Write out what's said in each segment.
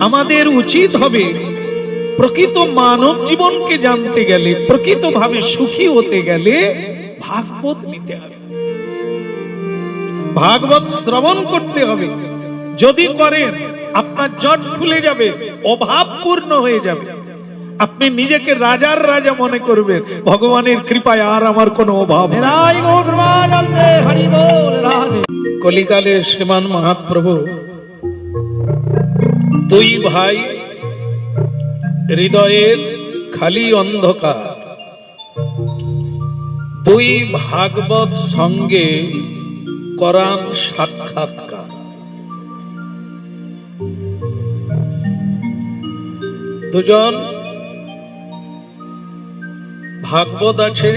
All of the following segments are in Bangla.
আমাদের উচিত হবে প্রকৃত মানব জীবনকে জানতে গেলে, প্রকৃতভাবে সুখী হতে গেলে ভাগবত নিতে হবে, ভাগবত শ্রবণ করতে হবে। যদি করেন আপনার জট খুলে যাবে, অভাব পূর্ণ হয়ে যাবে, আপনি নিজেকে রাজার রাজা মনে করবেন, ভগবানের কৃপায় আর আমার কোনো অভাব নাই। কলিকালে শ্রীমান মহাপ্রভু দুই ভাই, হৃদয়ের খালি অন্ধকার, দুই ভাগবত সঙ্গে কোরআন সাক্ষাৎকার। দুজন ভাগবত আছে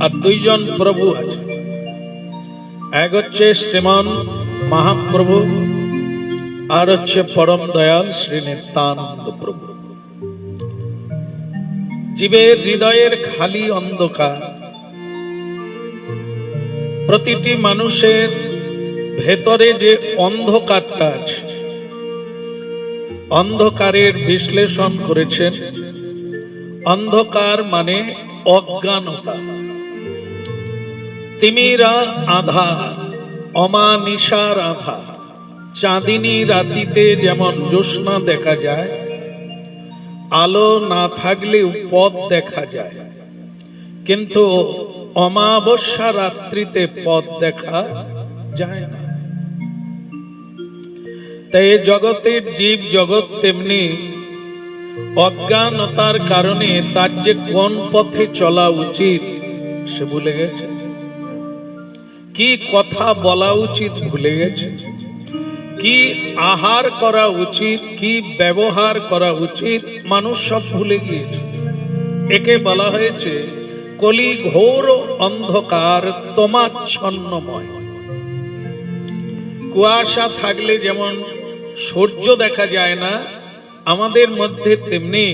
আর দুইজন প্রভু আছে। এক হচ্ছে শ্রীমান মহাপ্রভু, আর হচ্ছে পরম দয়াল শ্রী নিত্যানন্দ প্রভু। জীবের হৃদয়ের খালি অন্ধকার, প্রতিটি মানুষের ভেতরে যে অন্ধকারটা আছে, অন্ধকারের বিশ্লেষণ করেছেন। অন্ধকার মানে অজ্ঞানতা, তিমিরা আধার, অমানিসার আধার। চাঁদিনী রাতিতে যেমন জ্যোৎস্না দেখা যায়, আলো না থাকলেও পথ দেখা যায়, কিন্তু অমাবস্যা রাত্রিতে পথ দেখা যায় না। তাই জগতের জীব জগৎ তেমনি অজ্ঞানতার কারণে তার যে কোন পথে চলা উচিত সে ভুলে গেছে, কি কথা বলা উচিত ভুলে গেছে, কি আহার করা উচিত, কি ব্যবহার করা উচিত, মানুষ সব ভুলে গিয়েছে। একে বলা হয়েছে কলি ঘোর অন্ধকার তমাচ্ছন্নময়। কুয়াশা থাকলে যেমন সূর্য দেখা যায় না, আমাদের মধ্যে তেমনি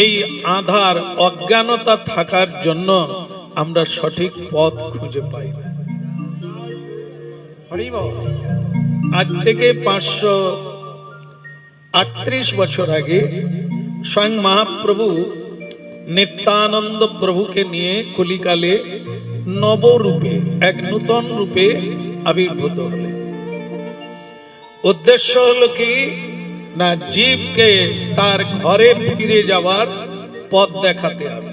এই আধার অজ্ঞানতা থাকার জন্য আমরা সঠিক পথ খুঁজে পাই না। আজ থেকে 538 বছর আগে স্বয়ং মহাপ্রভু নিত্যানন্দ প্রভুকে নিয়ে কলিকালে নবরূপে, এক নূতন রূপে আবির্ভূত হলেন। উদ্দেশ্য হলো কি না, জীবকে তার ঘরে ফিরে যাওয়ার পথ দেখাতে হবে।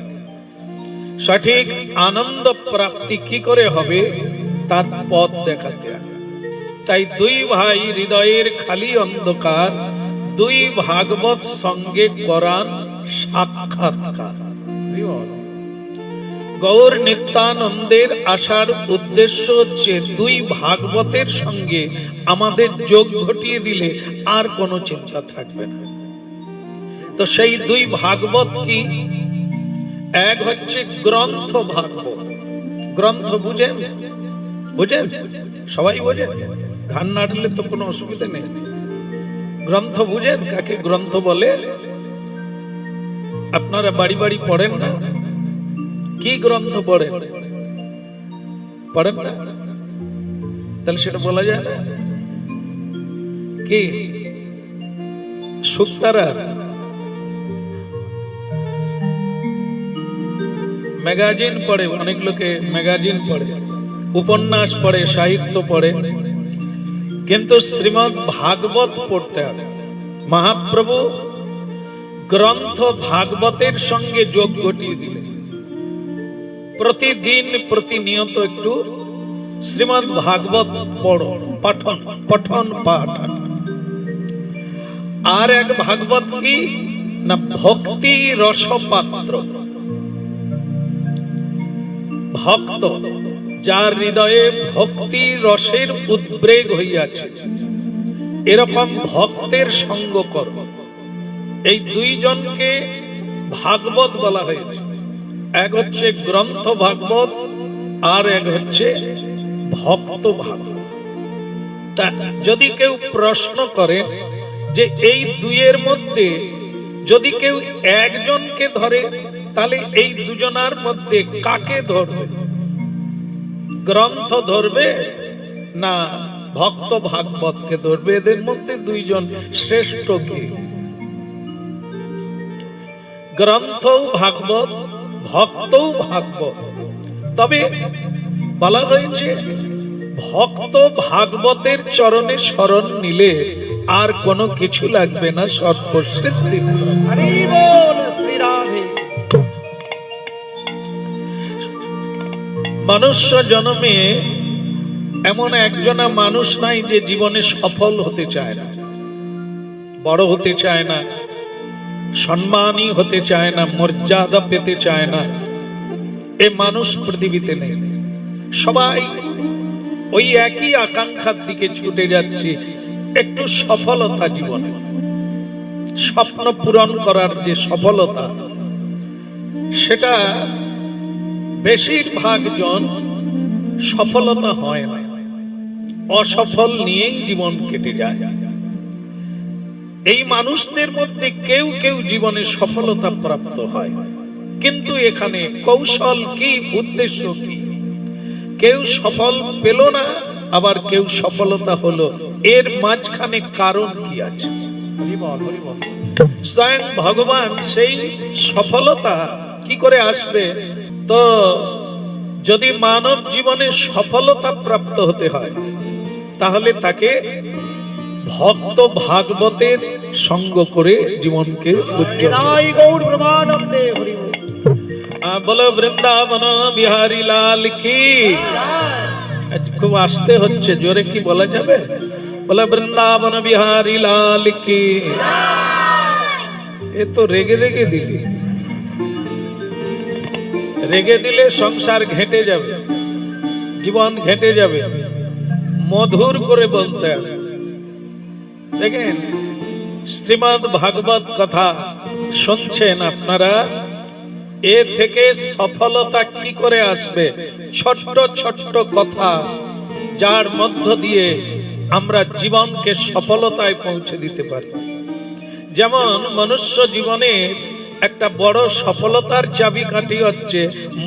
সঠিক আনন্দ প্রাপ্তি কি করে হবে তার পথ দেখাতে হবে। তাই দুই ভাই হৃদয়ের খালি অন্ধকার, দুই ভাগবত সঙ্গে কোরআন সাক্ষাৎকার। গৌর নিত্যানন্দের আসার উদ্দেশ্য হচ্ছে দুই ভাগবতের সঙ্গে আমাদের যোগ ঘটিয়ে দিলে আর কোনো চিন্তা থাকবে না। তো সেই দুই ভাগবত কি? এক হচ্ছে গ্রন্থ ভাগবত। গ্রন্থ বুঝেন? বুঝেন? সবাই বোঝেন? ঘান নাড়লে তো কোনো অসুবিধা নেই। গ্রন্থ বুঝেন কাকে গ্রন্থ বলে? আপনারা বাড়ি বাড়ি পড়েন না? কি গ্রন্থ পড়েন? পড়েন না? তাহলে সেটা বলা যায় না? কি শুকতারা, ম্যাগাজিন পড়ে, অনেক লোকে ম্যাগাজিন পড়ে, উপন্যাস পড়ে, সাহিত্য পড়ে, কিন্তু শ্রীমদ্ ভাগবত পড়তে হবে। মহাপ্রভু গ্রন্থ ভাগবতের সঙ্গে যোগ ঘটিয়ে দিলেন। প্রতিদিন প্রতিনিয়ত একটু শ্রীমদ্ ভাগবত পড়ো, পঠন পঠন পাঠন। আর এক ভাগবত কি না, ভক্তি রসপাত্র। ভক্ত যার হৃদয়ে ভক্তি রসের উদ্বেগ হইয়াছে, এরকম ভক্তের সঙ্গ কর। এই দুইজনকে ভাগবত বলা হয়েছে। এক হচ্ছে গ্রন্থ ভাগবত, আর এক হচ্ছে ভক্ত ভাগবত। তা যদি কেউ প্রশ্ন করে যে এই দুইয়ের মধ্যে যদি কেউ একজনকে ধরে, তাহলে এই দুজনার মধ্যে কাকে ধরবে? গ্রন্থ ধরবে না ভক্ত ভাগবতকে ধরবে। এদের মধ্যে দুইজন শ্রেষ্ঠ কে? গ্রন্থও ভাগবত, ভক্তও ভাগবত। তবে বলা হয়েছে ভক্ত ভাগবতের চরণে শরণ নিলে আর কোনো কিছু লাগবে না, সর্বসিদ্ধি। হরি বল শ্রী রাধে। মনুষ্য জন্মে এমন একজনা মানুষ নাই যে জীবনে সফল হতে চায় না, বড় হতে চায় না, সম্মানী হতে চায় না, মর্যাদা পেতে চায় না। এ মানুষ পৃথিবীতে নেই। সবাই ওই একই আকাঙ্ক্ষার দিকে ছুটে যাচ্ছে, একটু সফলতা জীবনে, স্বপ্ন পূরণ করার যে সফলতা, সেটা বেশিরভাগ জন সফলতা হয় না, অসফল নিয়েই জীবন কেটে যায়। এই মানুষদের মধ্যে কেউ কেউ জীবনে সফলতা প্রাপ্ত হয়, কিন্তু এখানে কৌশল কি, উদ্দেশ্য কি? কেউ সফল পেল না, আবার কেউ সফলতা হলো, এর মাঝখানে কারণ কি আছে? স্বয়ং ভগবান সেই সফলতা কি করে আসবে? তো যদি মানব জীবনে সফলতা প্রাপ্ত হতে হয়, তাহলে তাকে ভক্ত ভাগবতের সঙ্গ করে জীবনকে উজ্জ্বল। বলো বৃন্দাবন বিহারী লাল কি। খুব আসতে হচ্ছে, জোরে কি বলা যাবে? বলো বৃন্দাবন বিহারী লাল কি। এ তো রেগে রেগে দিলি, রেগে দিলে সংসার ঘেঁটে যাবে, জীবন ঘেঁটে যাবে। মধুর করে বলতে হবে। দেখেন, শ্রীমদ্ ভাগবত কথা শুনছেন আপনারা, এ থেকে সফলতা কি করে আসবে? ছোট্ট ছোট্ট কথা, যার মধ্য দিয়ে আমরা জীবনকে সফলতায় পৌঁছে দিতে পারি। যেমন মনুষ্য জীবনে একটা বড় সফলতার চাবিকাঠি হচ্ছে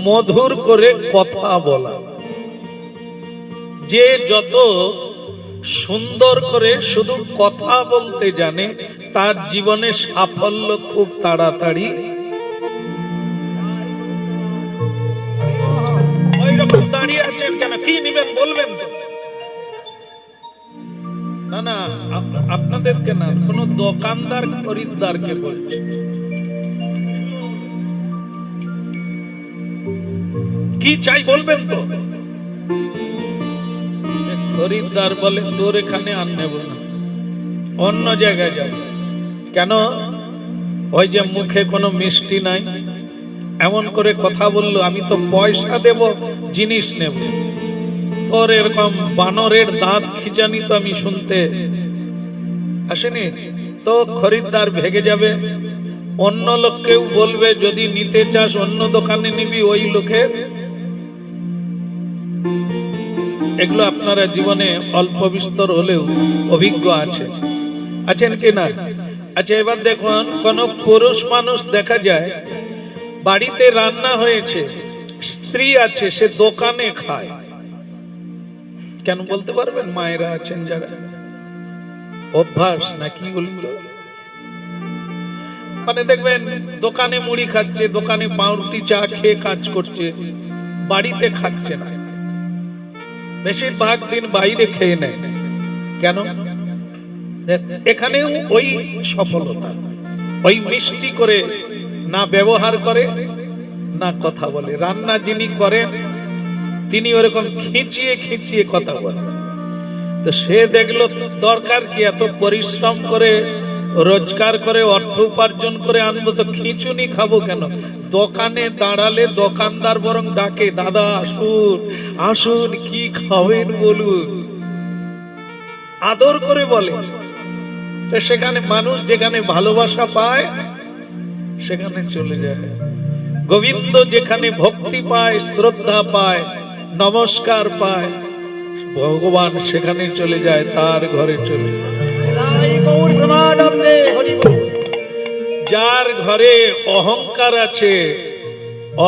মধুর করে কথা বলা। যে যত সুন্দর করে শুধু কথা বলতে জানে, তার জীবনে সাফল্য খুব তাড়াতাড়ি। ওইরকম দাঁড়িয়ে আছেন কেন? কি নিবেন বলবেন তো? না না, আপনাদেরকে না, কোন দোকানদার খরিদ্দারকে বলছে। কি চাই বলবেন তো? খরিদ্দার বলে তোর এখানে আর নেব না, অন্য জায়গায় যাব। কেন? ওই যে মুখে কোনো মিষ্টি নাই, এমন করে কথা বললো, আমি তো পয়সা দেব জিনিস নেব। তোর এরকম বানরের দাঁত খিচানি তো আমি শুনতে আসেনি। তো খরিদ্দার ভেগে যাবে। অন্য লোককেও বলবে, যদি নিতে চাস অন্য দোকানে নিবি ওই লোকের। এগুলো আপনারা জীবনে অল্প বিস্তর হলেও অভিজ্ঞ আছেন কি না? আচ্ছা, এবার দেখুন, কোন পুরুষ মানুষ দেখা যায় বাড়িতে রান্না হয়েছে, স্ত্রী আছে, সে দোকানে খায়। কেন বলতে পারবেন? মায়েরা আছেন যারা, অভ্যাস নাকি বলতো। মানে দেখবেন দোকানে মুড়ি খাচ্ছে, দোকানে পাউরুটি চা খেয়ে কাজ করছে, বাড়িতে খাচ্ছে না, বেশিরভাগ দিন বাইরে খেয়ে নেয়। কেন? এখানেও ওই সফলতা, ওই মিষ্টি করে না ব্যবহার করে, না কথা বলে। রান্না যিনি করেন তিনি ওরকম খিচিয়ে খিচিয়ে কথা বলেন। তো সে দেখলো দরকার কি, এত পরিশ্রম করে রোজগার করে অর্থ উপার্জন করে আনবো, তো খিচুনি খাবো কেন? দোকানে দাঁড়ালে দোকানদার বরং ডাকে, দাদা আসুন আসুন, কি খাবেন বলুন, আদর করে বলে। তো সেখানে মানুষ যেখানে ভালোবাসা পায় সেখানে চলে যায়। গোবিন্দ যেখানে ভক্তি পায়, শ্রদ্ধা পায়, নমস্কার পায়, ভগবান সেখানে চলে যায়, তার ঘরে চলে যায়। যার ঘরে অহংকার আছে,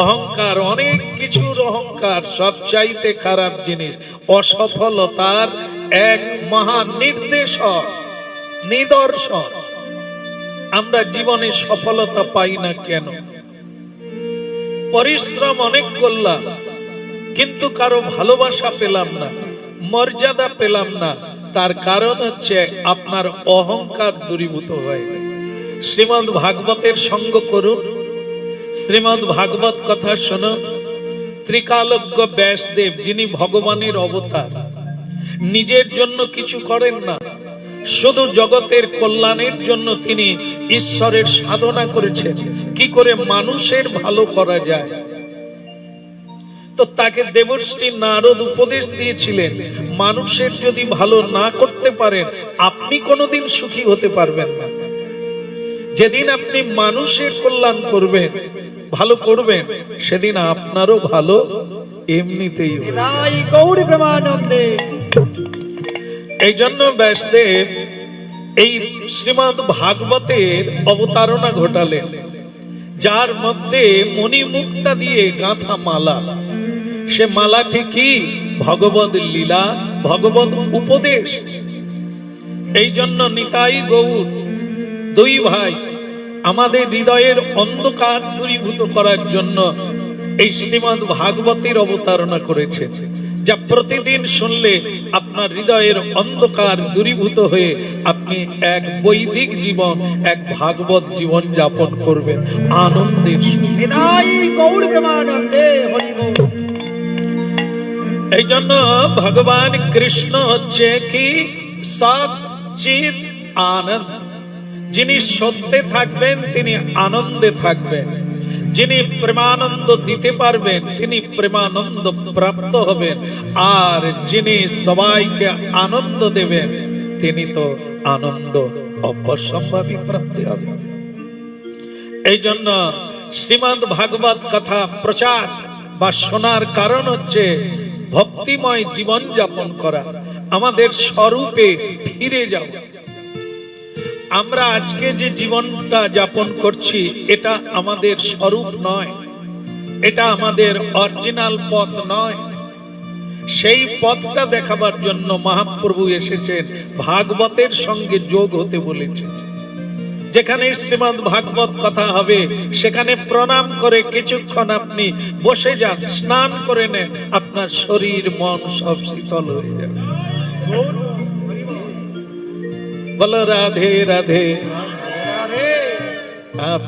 অহংকার, অনেক কিছুর অহংকার, সবচাইতে খারাপ জিনিস, অসফলতার এক মহা নির্দেশক, নিদর্শন। আমরা জীবনে সফলতা পাই না কেন? পরিশ্রম অনেক করলাম, কিন্তু কারো ভালোবাসা পেলাম না, মর্যাদা পেলাম না। তার কারণ হচ্ছে আপনার অহংকার দূরীভূত হয়নি। শ্রীমদ্ ভাগবতের সঙ্গ করুন, শ্রীমদ্ ভাগবত কথা শুনুন। ত্রিকালজ্ঞ ব্যাসদেব, যিনি ভগবানের অবতার, নিজের জন্য কিছু করেন না, শুধু জগতের কল্যাণের জন্য তিনি ঈশ্বরের সাধনা করেছেন, কি করে মানুষের ভালো করা যায়। তো তাকে দেবর্ষি নারদ উপদেশ দিয়েছিলেন, মানুষের যদি ভালো না করতে পারেন আপনি কোনোদিন সুখী হতে পারবেন না। যেদিন আপনি মানুষের কল্যাণ করবেন, ভালো করবেন, সেদিন আপনারও ভালো এমনিতেই হবে। নিতাই গৌর প্রেমানন্দে। এই জন্য ব্যাসদেব এই শ্রীমদ্ ভাগবতের অবতারণা ঘটালেন, যার মধ্যে মণিমুক্তা দিয়ে গাঁথা মালা। সে মালাটি কি? ভগবদ লীলা, ভগবদ উপদেশ। এই জন্য নিতাই গৌর দুই ভাই আমাদের হৃদয়ের অন্ধকার দূরীভূত করার জন্য এই শ্রীমদ্ ভাগবতের অবতারণা করেছেন, যা প্রতিদিন শুনলে আপনার হৃদয়ের অন্ধকার দূরীভূত হয়ে আপনি এক বৈদিক জীবন, এক ভাগবত জীবন যাপন করবেন আনন্দের সঙ্গে। নিতাই গৌর প্রেমানন্দে। হরি বল। এই জন্য ভগবান কৃষ্ণ হচ্ছে কি? সৎ চিৎ আনন্দ। যিনি সত্যে থাকবেন তিনি আনন্দে থাকবেন, যিনি প্রেমানন্দ দিতে পারবেন তিনি প্রেমানন্দ প্রাপ্ত হবেন, আর যিনি সবাইকে আনন্দ দেবেন তিনি তো আনন্দ অবশ্যম্ভাবী প্রাপ্তি হবে। এই জন্য শ্রীমদ্ ভাগবত কথা প্রচার বা শোনার কারণ হচ্ছে ভক্তিময় জীবন যাপন করা, আমাদের স্বরূপে ফিরে যাওয়া। আমরা আজকে যে জীবনটা যাপন করছি এটা আমাদের স্বরূপ নয়, এটা আমাদের অরিজিনাল পথ নয়। সেই পথটা দেখাবার জন্য মহাপ্রভু এসেছেন, ভাগবতের সঙ্গে যোগ হতে বলেছেন। যেখানে শ্রীমদ্ ভাগবত কথা হবে সেখানে প্রণাম করে কিছুক্ষণ আপনি বসে যান, স্নান করে নেন, আপনার শরীর মন সব শীতল হয়ে যাবে। বলো রাধে রাধে, রাধে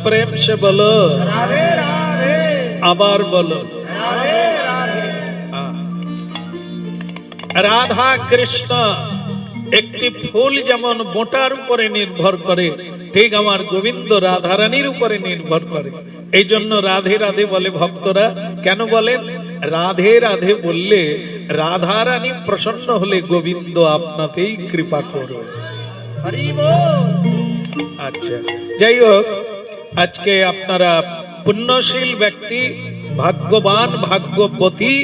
প্রেম সে বলো রাধে রাধে, আবার বলো রাধে রাধে। রাধা কৃষ্ণ একটি ফুল যেমন বোঁটার উপরে নির্ভর করে, ঠিক আমার গোবিন্দ রাধারানীর উপরে নির্ভর করে। এই জন্য রাধে রাধে বলে ভক্তরা। কেন বলেন? রাধে রাধে বললে রাধারানী প্রসন্ন হলে গোবিন্দ আপনাতেই কৃপা করো। হরি বল। আচ্ছা, যাই হোক, আজকে আপনারা পুণ্যশীল ব্যক্তি, ভাগ্যবান, ভাগ্যবতী।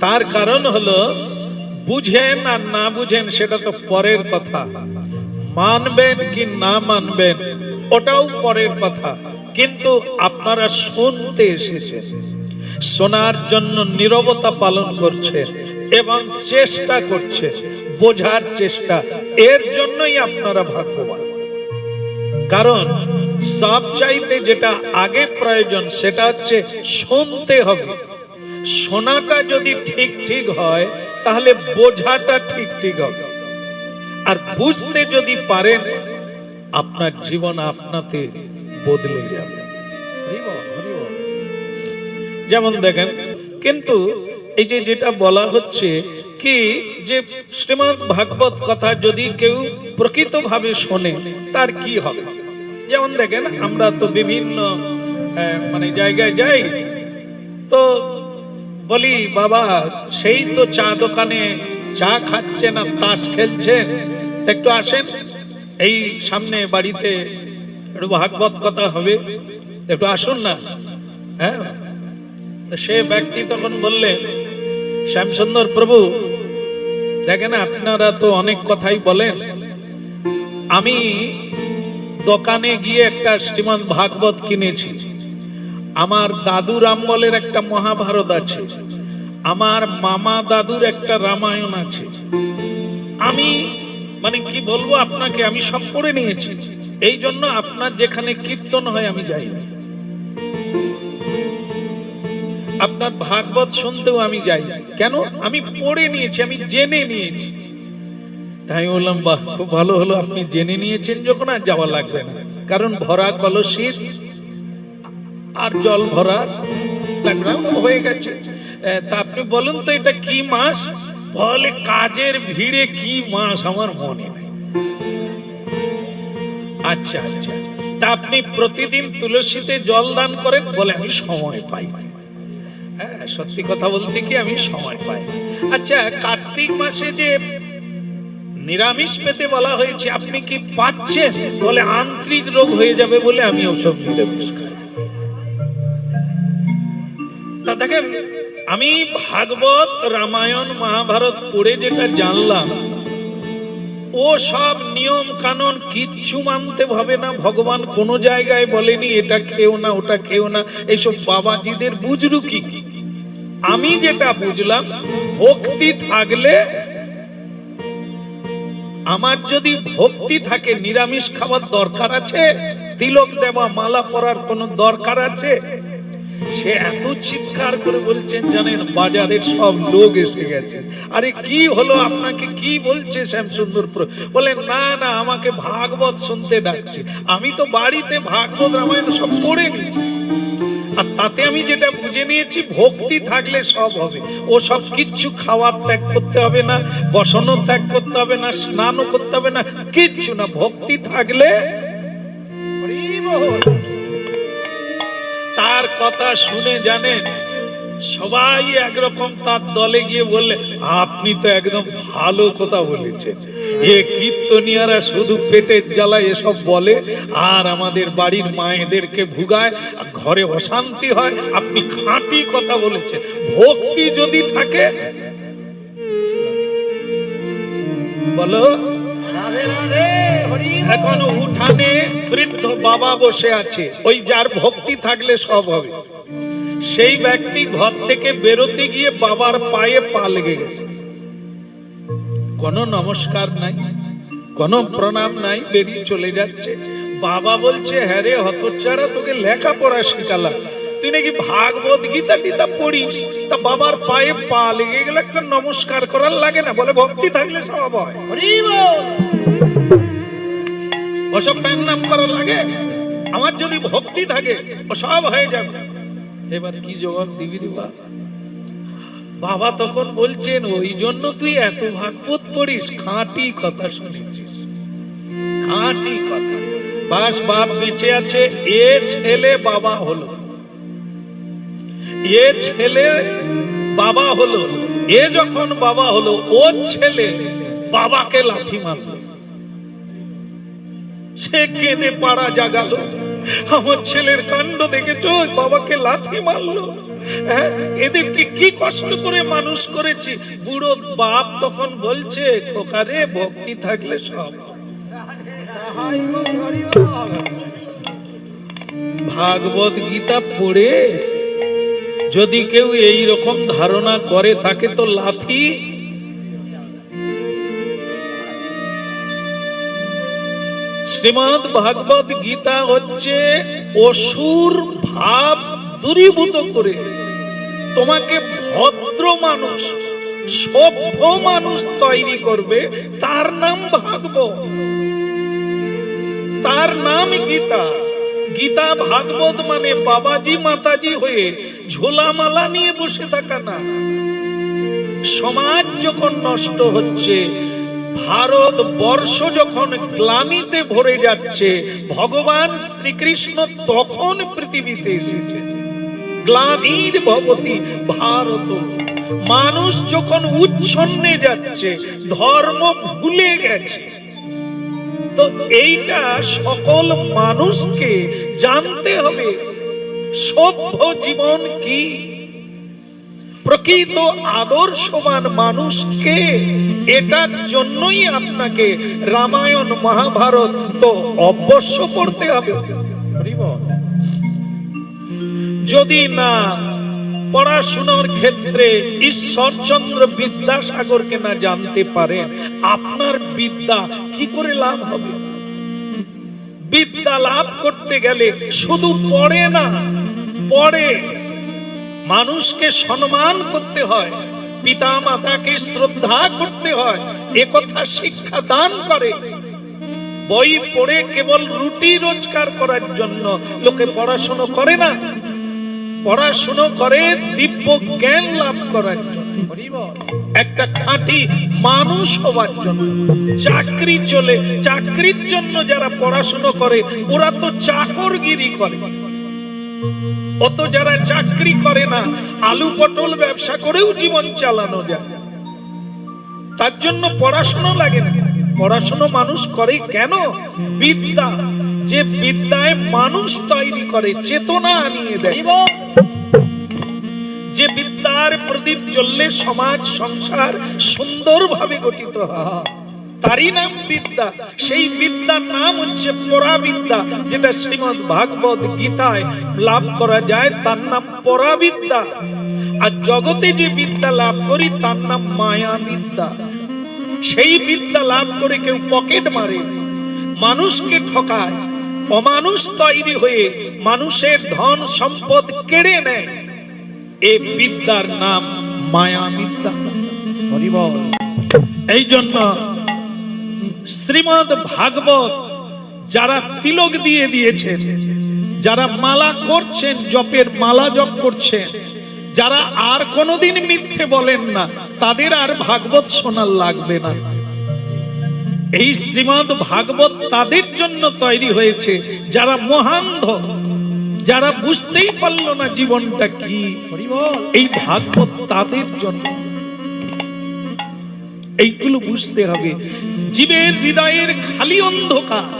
তার কারণ হলো বুঝেন আর না বুঝেন সেটা তো পরের কথা, মানবেন কি না মানবেন ওটাও পরের কথা, কিন্তু আপনারা শুনতে এসেছেন, শোনার জন্য নীরবতা পালন করছেন এবং চেষ্টা করছেন, বোঝার চেষ্টা, এর জন্যই আপনারা ভাগ্যবান। কারণ সবচাইতে যেটা আগে প্রয়োজন সেটা হচ্ছে শুনতে হবে। শোনাটা যদি ঠিক ঠিক হয় তাহলে বোঝাটা ঠিক ঠিক হবে, আর বুঝতে যদি পারেন আপনার জীবন আপনাতে বদলে যাবে। হরি বল, হরি বল। যেমন দেখেন, কিন্তু এই যে যেটা বলা হচ্ছে কি, যে শ্রীমদ্ ভাগবত কথা যদি কেউ প্রকৃতভাবে শোনে তার কি হবে। যেমন দেখেন, আমরা তো বিভিন্ন মানে জায়গায় যাই, তো বলি বাবা সেই তো চা দোকানে চা খাচ্ছেন আর তাস খেলছেন, তা একটু আসেন, এই সামনে বাড়িতে একটু ভাগবত কথা হবে, একটু আসুন না। হ্যাঁ, সে ব্যক্তি তখন বললেন, শ্যামসুন্দর প্রভু দেখেন আপনারা তো অনেক কথাই বলেন, আমি দোকানে গিয়ে একটা শ্রীমদ্ ভাগবত কিনেছি, আমার দাদু রামবলের একটা মহাভারত আছে, আমার মামা দাদুর একটা রামায়ণ আছে, আমি মানে কি বলবো আপনাকে, আমি সব পড়ে নিয়েছি। এই জন্য আপনার যেখানে কীর্তন হয় আমি যাই না, আপনার ভাগবত শুনতেও আমি যাই না। কেন? আমি পড়ে নিয়েছি, আমি জেনে নিয়েছি। তাই বললাম বাহ, খুব ভালো হলো, আপনি জেনে নিয়েছেন যখন আর যাওয়া লাগবে না। কারণ ভরা কলসির আর জল ভরা লাগবে না, হয়ে গেছে। তা আপনি বলুন তো এটা কি মাস? বলে কাজের ভিড়ে কি মাস আমার মনে নেই। আচ্ছা আচ্ছা, তা আপনি প্রতিদিন তুলসীতে জল দান করেন? বলে আমি সময় পাই। হ্যাঁ, সত্যি কথা বলতে কি আমি সময় পাই। আচ্ছা, কার্তিক মাসে যে নিরামিষ পেতে বলা হয়েছে, আপনি কি পাচ্ছেন? বলে আন্ত্রিক রোগ হয়ে যাবে বলে আমি ওসব নিরামিষ খাই। তা দেখেন, আমি ভাগবত, রামায়ণ, মহাভারত পড়ে যেটা জানলাম, ও সব নিয়ম কানুন কিচ্ছু মানতে হবে না। ভগবান কোনো জায়গায় বলেনি এটা খেও না, ওটা খেও না, এইসব বাবাজিদের বুজরুকি। আমি যেটা বুঝলাম, ভক্তি থাকলে, আমার যদি ভক্তি থাকে, নিরামিষ খাবার দরকার আছে? তিলক দেওয়া, মালা পরার কোনো দরকার আছে? সে এত চিৎকার করে বলছেন জানেন, বাজারের সব লোক এসে গেছে। আরে কি হলো, আপনাকে কি বলছে শ্যামসুন্দরপুর? বলে না না, আমাকে ভাগবত শুনতে ডাকছে। আমি তো বাড়িতে ভাগবত রামায়ণ সব পড়ে নিয়েছি, আর তাতে আমি যেটা বুঝে নিয়েছি, ভক্তি থাকলে সব হবে। ও সব কিচ্ছু খাওয়ার ত্যাগ করতে হবে না, বসানো ত্যাগ করতে হবে না, স্নানও করতে হবে না, কিচ্ছু না। ভক্তি থাকলে হরি বল। তার কথা শুনে জানেন সবাই একরকম তার দলে গিয়ে বললে, আপনি তো একদম ভালো কথা বলেছেন। এ কীর্তনিয়ারা শুধু পেটের জ্বালায় এসব বলে, আর আমাদের বাড়ির মায়েদেরকে ভুগায়, ঘরে অশান্তি হয়। আপনি খাঁটি কথা বলেছেন। ভক্তি যদি থাকে, বলো। রাধে রাধে, হরি বল। এখন উঠানে বৃদ্ধ বাবা বসে আছে, ওই যার ভক্তি থাকলে সব হবে। সেই ব্যক্তি ঘর থেকে বেরোতে গিয়ে বাবার পায়ে পা লেগে গেছে, কোনো নমস্কার নাই, কোনো প্রণাম নাই, বেরিয়ে চলে যাচ্ছে। বাবা বলছে, হ্যাঁ রে হতচ্ছাড়া, তোকে লেখাপড়া শিখালাম, তুই নাকি ভাগবত গীতা টিতা পড়িস, তা বাবার পায়ে পা লেগে গেলে একটা নমস্কার করার লাগে না? বলে ভক্তি থাকলে সব হয়। হরি বল। ওসব প্যান নাম করার লাগে? আমার যদি ভক্তি থাকে ও সব হয়ে যাবে। এবার কি জবাব দিবি রে বাবা? বাবা তখন বলছেন, ওই জন্য তুই এত ভাগবত পড়িস, খাঁটি কথা শুনেছিস, খাঁটি কথা। বাস বাপ বেঁচে আছে, এ ছেলে বাবা হলো, এ ছেলে বাবা হলো। এ যখন বাবা হলো, ও ছেলে বাবাকে লাথি মারলো, সে কেঁদে পাড়া জাগালো, আমার ছেলের কাণ্ড দেখেছো, বাবাকে লাথি মারলো। হ্যাঁ, এদেরকে কি কষ্ট করে মানুষ করেছি। বুড়ো বাপ তখন বলছে, খোকারে ভক্তি থাকলে সব। হরি বল, হরি বল। ভাগবত গীতা পড়ে যদি কেউ এই রকম ধারণা করে, তাকে তো লাথি। শ্রীমদ্ ভাগবত গীতা হচ্ছে অসুর ভাব দূরীভূত করে তোমাকে ভদ্র মানুষ, সভ্য মানুষ তৈরি করবে। তার নাম ভাগবত, তার নাম গীতা। গীতা ভাগবত মানে বাবাজি মাতাজি হয়ে ঝোলামালা নিয়ে বসে থাকা না। সমাজ যখন নষ্ট হচ্ছে, ভারতবর্ষ যখন গ্লানিতে ভরে যাচ্ছে, ভগবান শ্রীকৃষ্ণ তখন পৃথিবীতে এসেছে। গ্লানির ভবতি ভারত, মানুষ যখন উচ্ছন্নে যাচ্ছে, ধর্ম ভুলে গেছে। তো এইটা সকল মানুষকে জানতে হবে, সভ্য জীবন কি, প্রকৃত আদর্শবান মানুষকে। এটার জন্যই আপনাকে রামায়ণ মহাভারত তো অবশ্য পড়তে হবে। হরি বল। যদি না পড়াশোনার ক্ষেত্রে ঈশ্বরচন্দ্র বিদ্যাসাগরকে না জানতে পারেন, আপনার বিদ্যা কি করে লাভ হবে? বিদ্যা লাভ করতে গেলে শুধু পড়ে না, পড়ে মানুষকে সম্মান করতে হয়, পিতা মাতাকে শ্রদ্ধা করতে হয়, একথা শিক্ষা দান করে। বই পড়ে কেবল রুটি রোজগার করার জন্য লোকে পড়াশোনা করে না, পড়াশোনা করে দিব্য জ্ঞান লাভ করার জন্য, একটা খাঁটি মানুষ হওয়ার জন্য। চাকরি চলে, চাকরির জন্য যারা পড়াশোনা করে ওরা তো চাকরগিরি করে। অত যারা চাকরি করে না, আলু পটল ব্যবসা করেও জীবন চালানো যায়, তার জন্য পড়াশোনা লাগে না। পড়াশোনা মানুষ করে কেন? বিদ্যা, যে বিদ্যায় মানুষ তৈরি করে, চেতনা আনিয়ে দেয়। যে বিদ্যার প্রদীপ জ্বললে সমাজ সংসার সুন্দরভাবে গঠিত হয়, তারই নাম বিদ্যা। সেই বিদ্যার নাম হচ্ছে পরাবিদ্যা, যেটা শ্রীমদ্ ভাগবত গীতায় লাভ করা যায়, তার নাম পরাবিদ্যা। আর জগতে যে বিদ্যা লাভ করি তার নাম মায়া বিদ্যা। সেই বিদ্যা লাভ করে কেউ পকেট মারে, মানুষকে ঠকায়, অমানুষ তৈরি হয়ে মানুষের ধন সম্পদ কেড়ে নেয়, এই বিদ্যার নাম মায়া বিদ্যা। এই জন্য শ্রীমদ্ ভাগবত যারা তিলক দিয়ে দিয়েছেন, যারা মালা করছেন, জপের মালা জপ করছেন, যারা আর কোনোদিন মিথ্যে বলেন না, তাদের আর ভাগবত শোনার লাগবে না। এই শ্রীমদ্ ভাগবত তাদের জন্য তৈরি হয়েছে যারা মহান্ধ, যারা বুঝতেই পারলো না জীবনটা কি। এই ভাগবত তাদের জন্য। এইগুলো বুঝতে হবে। জীবের হৃদয়ের খালি অন্ধকার,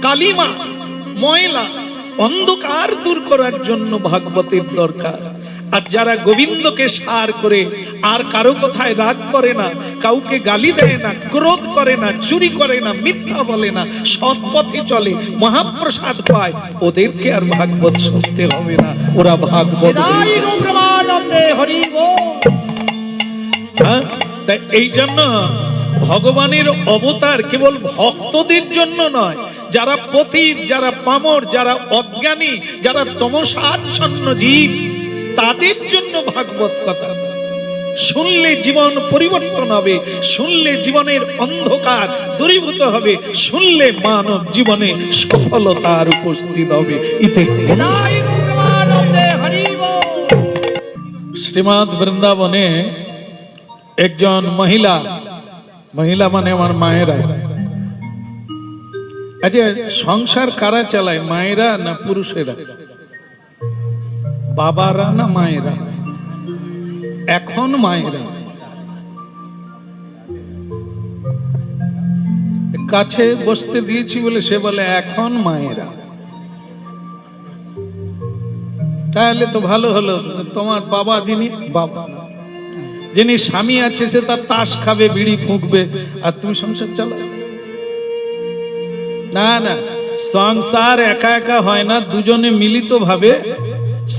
কালিমা, ময়লা, অন্ধকার দূর করার জন্য ভাগবতের দরকার। আর যারা গোবিন্দকে সার করে আর কারো কথায় রাগ করে না, কাউকে গালি দেয় না, ক্রোধ করে না, চুরি করে না, মিথ্যা বলে না, সৎ পথে চলে, মহাপ্রসাদ পায়, ওদেরকে আর ভাগবত শুনতে হবে না, ওরা ভাগবত। তাই এই জন্য ভগবানের অবতার কেবল ভক্তদের জন্য নয়, যারা পথিক, যারা পামর, যারা অজ্ঞানী, যারা তমসাচ্ছন্ন জীব, তাদের জন্য ভাগবত কথা। শুনলে জীবন পরিবর্তন হবে, শুনলে জীবনের অন্ধকার দূরীভূত হবে, শুনলে মানব জীবনে সফলতার উপস্থিত হবে। শ্রীমৎ বৃন্দাবনে একজন মহিলা, মহিলা মানে আমার মায়েরা, আচ্ছা সংসার কারা চালায়, মায়েরা না পুরুষেরা? বাবারা না মায়েরা? এখন মায়েরা। কাছে বসতে দিয়েছি বলে সে বলে এখন মায়েরা। তাহলে তো ভালো হলো, তোমার বাবা যিনি, বাবা যিনি স্বামী আছে সে তার তাস খাবে, বিড়ি ফুঁকবে, আর তুমি সংসার চালাবে? না না, সংসার একা একা হয় না, দুজনে মিলিত ভাবে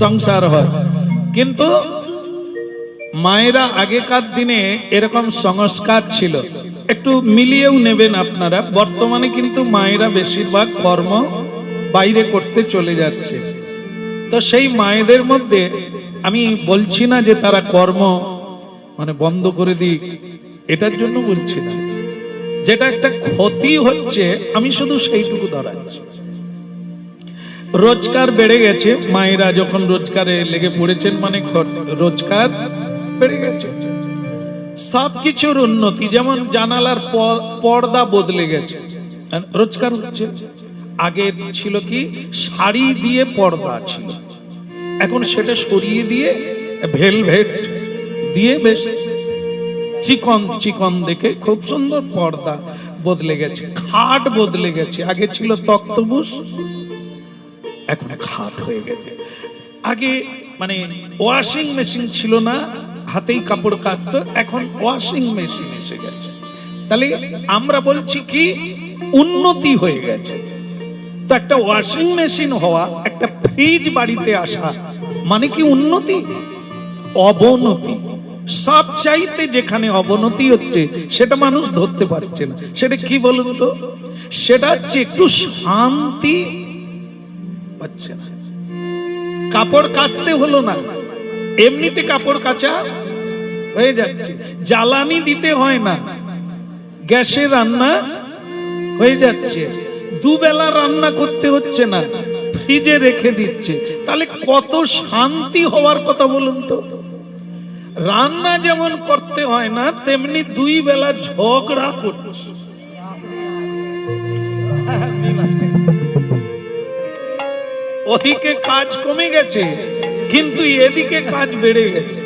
সংসার হয়। কিন্তু মায়েরা আগেকার দিনে এরকম সংস্কার ছিল, একটু মিলিয়েও নেবেন আপনারা। বর্তমানে কিন্তু মায়েরা বেশিরভাগ কর্ম বাইরে করতে চলে যাচ্ছে। তো সেই মায়েদের মধ্যে আমি বলছি না যে তারা কর্ম মানে বন্ধ করে দিক, এটার জন্য বলছি না। যেটা একটা ক্ষতি হচ্ছে আমি শুধু সেইটুকু ধরাচ্ছি। রোজগার বেড়ে গেছে, মায়েরা যখন রোজগারে লেগে পড়েছেন মানে রোজগার বেড়ে গেছে, সবকিছুর উন্নতি, যেমন জানালার পর্দা বদলে গেছে, রোজগার হচ্ছে। আগে ছিল কি শাড়ি দিয়ে পর্দা ছিল, এখন সেটা সরিয়ে দিয়ে ভেলভেট দিয়ে বেশ চিকন চিকন দেখে খুব সুন্দর পর্দা বদলে গেছে। খাট বদলে গেছে, আগে ছিল তক্তপোষ, এখন খাট হয়ে গেছে। আগে মানে ওয়াশিং মেশিন ছিল না, হাতেই কাপড় কাচতো, এখন ওয়াশিং মেশিন এসে গেছে। তাহলে আমরা বলছি কি উন্নতি হয়ে গেছে। তো একটা ওয়াশিং মেশিন হওয়া, একটা ফ্রিজ বাড়িতে আসা মানে কি উন্নতি? অবনতি। সব চাইতে যেখানে অবনতি হচ্ছে সেটা মানুষ ধরতে পারছে না। সেটা কি বলুন তো? সেটা হচ্ছে একটু শান্তি পাচ্ছে না। কাপড় কাচতে হলো না, এমনিতে কাপড় কাচা হয়ে যাচ্ছে। জ্বালানি দিতে হয় না, গ্যাসে রান্না হয়ে যাচ্ছে। দুবেলা রান্না করতে হচ্ছে না, ফ্রিজে রেখে দিচ্ছে। তাহলে কত শান্তি হওয়ার কথা বলুন তো। রান্না যেমন করতে হয় না, তেমনি দুই বেলা ঝগড়া করছে। ওদিকে কাজ কমে গেছে, কিন্তু এদিকে কাজ বেড়ে গেছে।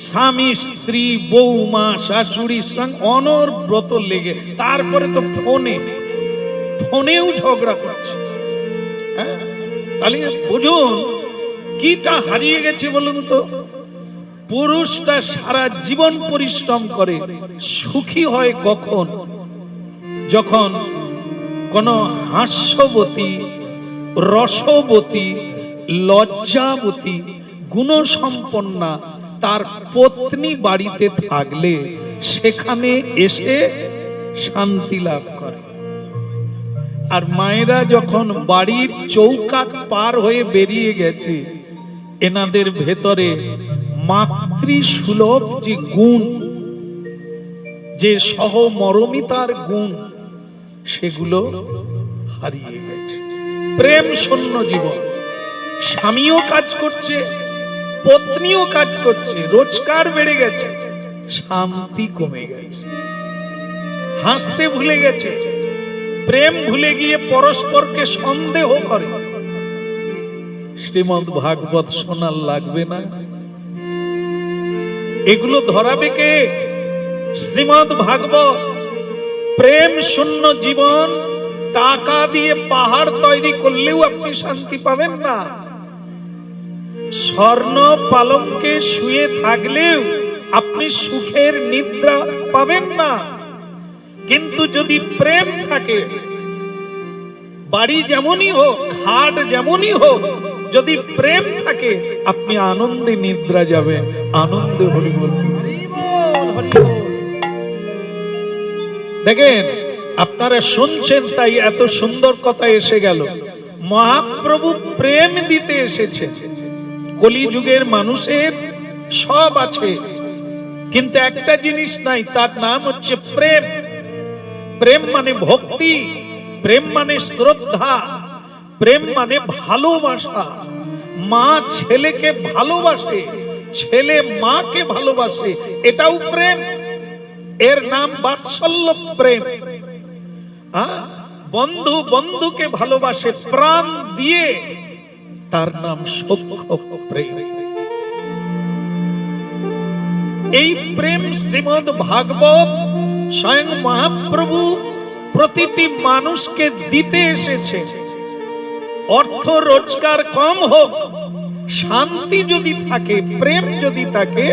স্বামী স্ত্রী বৌমা শাশুড়ির সঙ্গে অনবরত লেগে, তারপরে তো ফোনেও ঝগড়া করছে। হ্যাঁ, তাহলে বুঝুন কিটা হারিয়ে গেছে বলুন তো। পুরুষটা সারা জীবন পরিশ্রম করে, সুখী হয় কখন? যখন কোন হাস্যবতী, রসবতী, লজ্জাবতী, গুণসম্পন্না তার পত্নী বাড়িতে থাকলে সেখানে এসে শান্তি লাভ করে। আর মায়েরা যখন বাড়ির চৌকাঠ পার হয়ে বেরিয়ে গেছে, এনাদের ভেতরে মাতৃসুলভ যে গুণ, যে সহমরমিতার গুণ, সেগুলো হারিয়ে গেছে। প্রেম শূন্য জীবন। স্বামীও কাজ করছে, পত্নীও কাজ করছে, রোজগার বেড়ে গেছে, শান্তি কমে গেছে। হাসতে ভুলে গেছে, প্রেম ভুলে গিয়ে পরস্পরকে সন্দেহ করে। শ্রীমদ্ ভাগবত শোনার লাগবে না? এগুলো ধরাবে কে? শ্রীমদ্ ভাগবত। প্রেম শূন্য জীবন টাকা দিয়ে পাহাড় তৈরি করলেও আপনি শান্তি পাবেন না। স্বর্ণ পালঙ্কে শুয়ে থাকলেও আপনি সুখের নিদ্রা পাবেন না। কিন্তু যদি প্রেম থাকে, বাড়ি যেমনই হোক, খাট যেমনই হোক, যদি প্রেম থাকে, আপনি আনন্দে নিদ্রা যাবেন, আনন্দে হরি বলবেন। দেখেন, আপনারা শুনছেন তাই এত সুন্দর কথা এসে গেল। মহাপ্রভু প্রেম দিতে এসেছে। কলিযুগের মানুষের সব আছে, কিন্তু একটা জিনিস নাই, তার নাম হচ্ছে প্রেম। প্রেম মানে ভক্তি, প্রেম মানে শ্রদ্ধা, প্রেম মানে ভালোবাসা। মা ছেলেকে ভালোবাসে, ছেলে মাকে ভালোবাসে, এটাও প্রেম। এর নাম বাৎসল্য প্রেম। বন্ধু বন্ধুকে ভালোবাসে প্রাণ দিয়ে, তার নাম সখ্য প্রেম। এই প্রেম শ্রীমদ্ ভাগবত স্বয়ং মহাপ্রভু প্রতিটি মানুষকে দিতে এসেছে। অর্থ রোজগার কম হোক, শান্তি যদি থাকে, প্রেম যদি থাকে,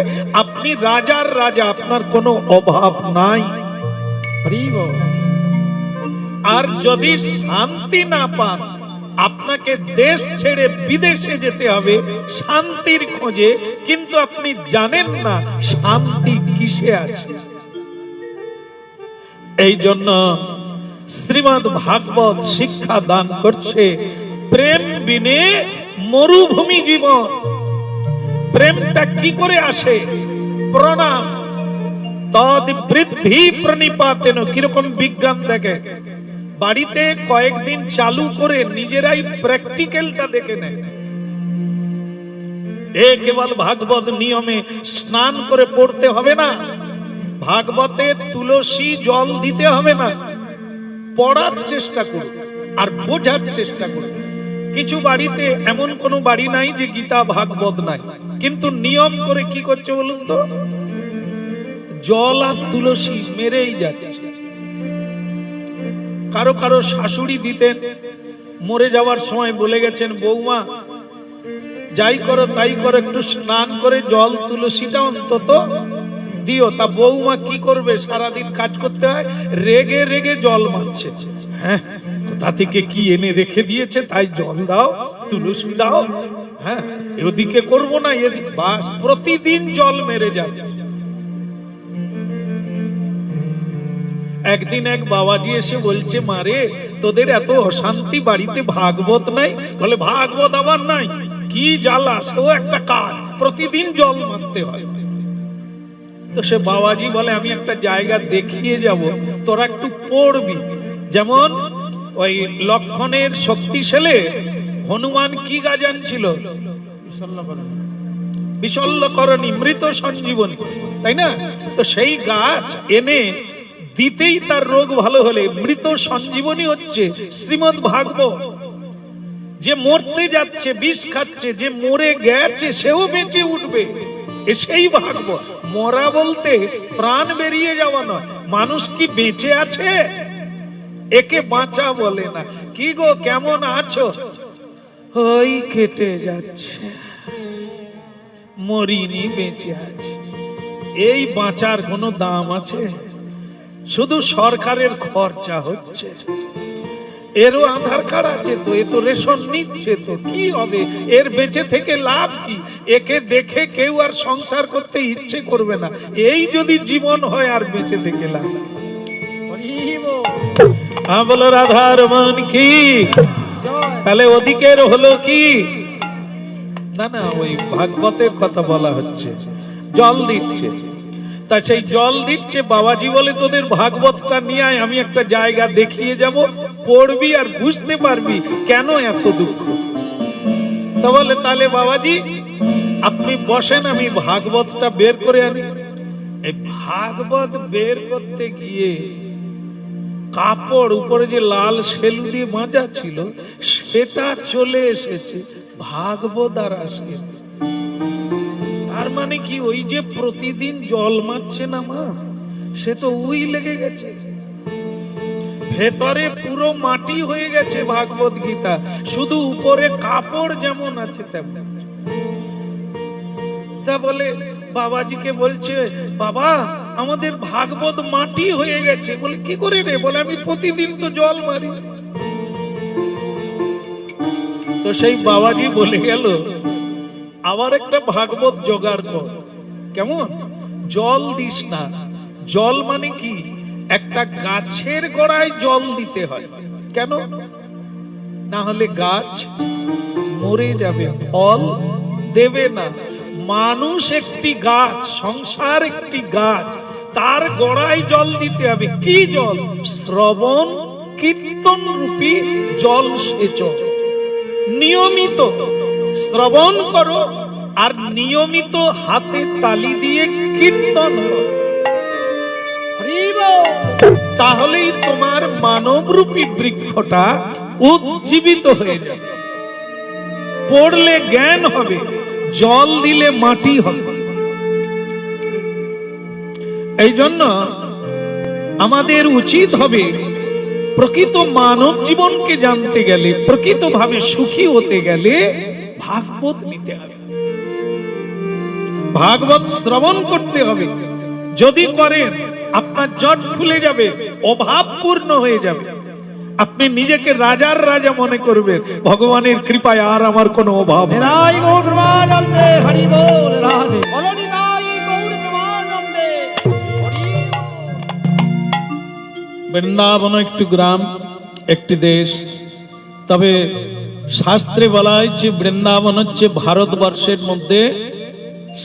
আপনি রাজার রাজা, আপনার কোনো অভাব নাই। আর যদি শান্তি না পান, আপনাকে দেশ ছেড়ে বিদেশে যেতে হবে শান্তির খোঁজে, কিন্তু আপনি জানেন না শান্তি কিসে আছে। এই জন্য শ্রীমদ্ ভাগবত শিক্ষা দান করছে, প্রেম বিনে মরুভূমি জীবন। প্রেমটা কি করে আসে? প্রণাম তদ বৃদ্ধি প্রণিপাতেন। কিরকম বিজ্ঞান দেখে, বাড়িতে কয়েকদিন চালু করে নিজেরাই প্র্যাকটিক্যালটা দেখে নেয়। কেবল ভাগবত নিয়মে স্নান করে পড়তে হবে না, ভাগবতে তুলসী জল দিতে হবে না। পড়ার চেষ্টা করুন আর বোঝার চেষ্টা করুন। কিছু বাড়িতে এমন কোন বাড়ি নাই যে গীতা ভাগবত নাই, কিন্তু নিয়ম করে কি করছে বলুন তো, জল আর তুলসী মেরেই যাচ্ছে। কারো কারো শাশুড়ি দিতেন, মরে যাওয়ার সময় বলে গেছেন, বৌমা যাই করো তাই করো, একটু স্নান করে জল তুলসীটা অন্তত দিও। তা বৌমা কি করবে, সারাদিন কাজ করতে হয়, রেগে রেগে জল মারছে। হ্যাঁ, কোথা থেকে কি এনে রেখে দিয়েছে, তাই জল দাও, তুলসী দাও। হ্যাঁ, ওদিকে করবো না, এদিকে বাস, প্রতিদিন জল মেরে যাবে। একদিন এক বাবাজি এসে বলছে, মারে তোদের এত অশান্তি, বাড়িতে ভাগবত নাই? বলে ভাগবত আবার নাই, কি জ্বালা, সেও একটা কাজ, প্রতিদিন জল মারতে হয়। তো সে বাবাজি বলে, আমি একটা জায়গা দেখিয়ে যাব, তোরা একটু পড়বি। যেমন ওই লক্ষণের শক্তিশালে হনুমান কি গাছ আনছিল? বিশল্যকরণী, মৃত সঞ্জীবনী, তাই না? তো সেই গাছ এনে দিতেই তার রোগ ভালো হলে, মৃত সঞ্জীবনী হচ্ছে শ্রীমদ্ ভাগবত। যে মরতে যাচ্ছে, বিষ খাচ্ছে, যে মরে গেছে সেও বেঁচে উঠবে, সেই ভাগবত। মরা বলতে প্রাণ বেরিয়ে যাওয়া নয়, মানুষ কি বেঁচে আছে, একে বাঁচা বলে না। কি গো, কেমন আছো? ওই কেটে যাচ্ছে, মরিনি, বেঁচে আছে। এই বাঁচার কোনো দাম আছে? শুধু সরকারের খরচা হচ্ছে, এরও আধার কার্ড আছে তো, এ তো রেশন নিচ্ছে তো, কি হবে এর? বেঁচে থেকে লাভ কি? একে দেখে কেউ আর সংসার করতে ইচ্ছে করবে না। এই যদি জীবন হয়, আর বেঁচে থেকে লাভ? হ্যাঁ বলো রাধার মান কি? তাহলে ওদিকের হলো কি? না না, ওই ভাগবতের কথা বলা হচ্ছে, জল দিচ্ছে। তা সেই জল দিচ্ছে, বাবাজি বলে তোদের ভাগবতটা নিয়ে আয়, আমি একটা জায়গা দেখিয়ে যাব, পড়বি আর বুঝতে পারবি কেন এত দুঃখ। তা বলে, তাহলে বাবাজি আপনি বসেন, আমি ভাগবতটা বের করে আনি। এই ভাগবত বের করতে গিয়ে কাপড় উপরে যে লাল সেলু দিয়ে মাজা ছিল, সেটা চলে এসেছে, ভাগবত আর আসে। তার মানে কি, ওই যে প্রতিদিন জল মারছে না মা, সে তো উই লেগে গেছে, ভেতরে পুরো মাটি হয়ে গেছে ভাগবত গীতা, শুধু উপরে কাপড় যেমন আছে তেমন। তা বলে বাবাজিকে বলছে, বাবা আমাদের ভাগবত মাটি হয়ে গেছে। বলে কি করে রে? বলে আমি প্রতিদিন তো জল মারি। তো সেই বাবাজি বলে গেল, আবার একটা ভাগবত জোগাড় কর। কেমন? জল দিস না। জল মানে কি? একটা গাছের গোড়ায় জল দিতে হয়। কেন? না হলে গাছ মরে যাবে, ফল দেবে না। মানুষ একটি গাছ, সংসার একটি গাছ, তার গোড়ায় জল দিতে হবে। কি জল? শ্রবণ কীর্তন রূপী জল সেচন। নিয়মিত শ্রবণ করো আর নিয়মিত হাতে তালি দিয়ে কীর্তন করো, তাহলেই তোমার মানবরূপী বৃক্ষটা উজ্জীবিত হয়ে যাবে। পড়লে জ্ঞান হবে, জল দিলে মাটি হবে। এই জন্য আমাদের উচিত হবে, প্রকৃত মানব জীবনকে জানতে গেলে, প্রকৃতভাবে সুখী হতে গেলে ভাগবত নিতে হবে, ভাগবত শ্রবণ করতে হবে। যদি করেন, আপনার জট খুলে যাবে, অভাব পূর্ণ হয়ে যাবে। আপনি নিজেকে রাজার রাজা মনে করবেন, ভগবানের কৃপায় আর আমার কোনো অভাব নেই। বৃন্দাবন একটি গ্রাম, একটি দেশ, তবে শাস্ত্রে বলা হয়েছে বৃন্দাবন হচ্ছে ভারতবর্ষের মধ্যে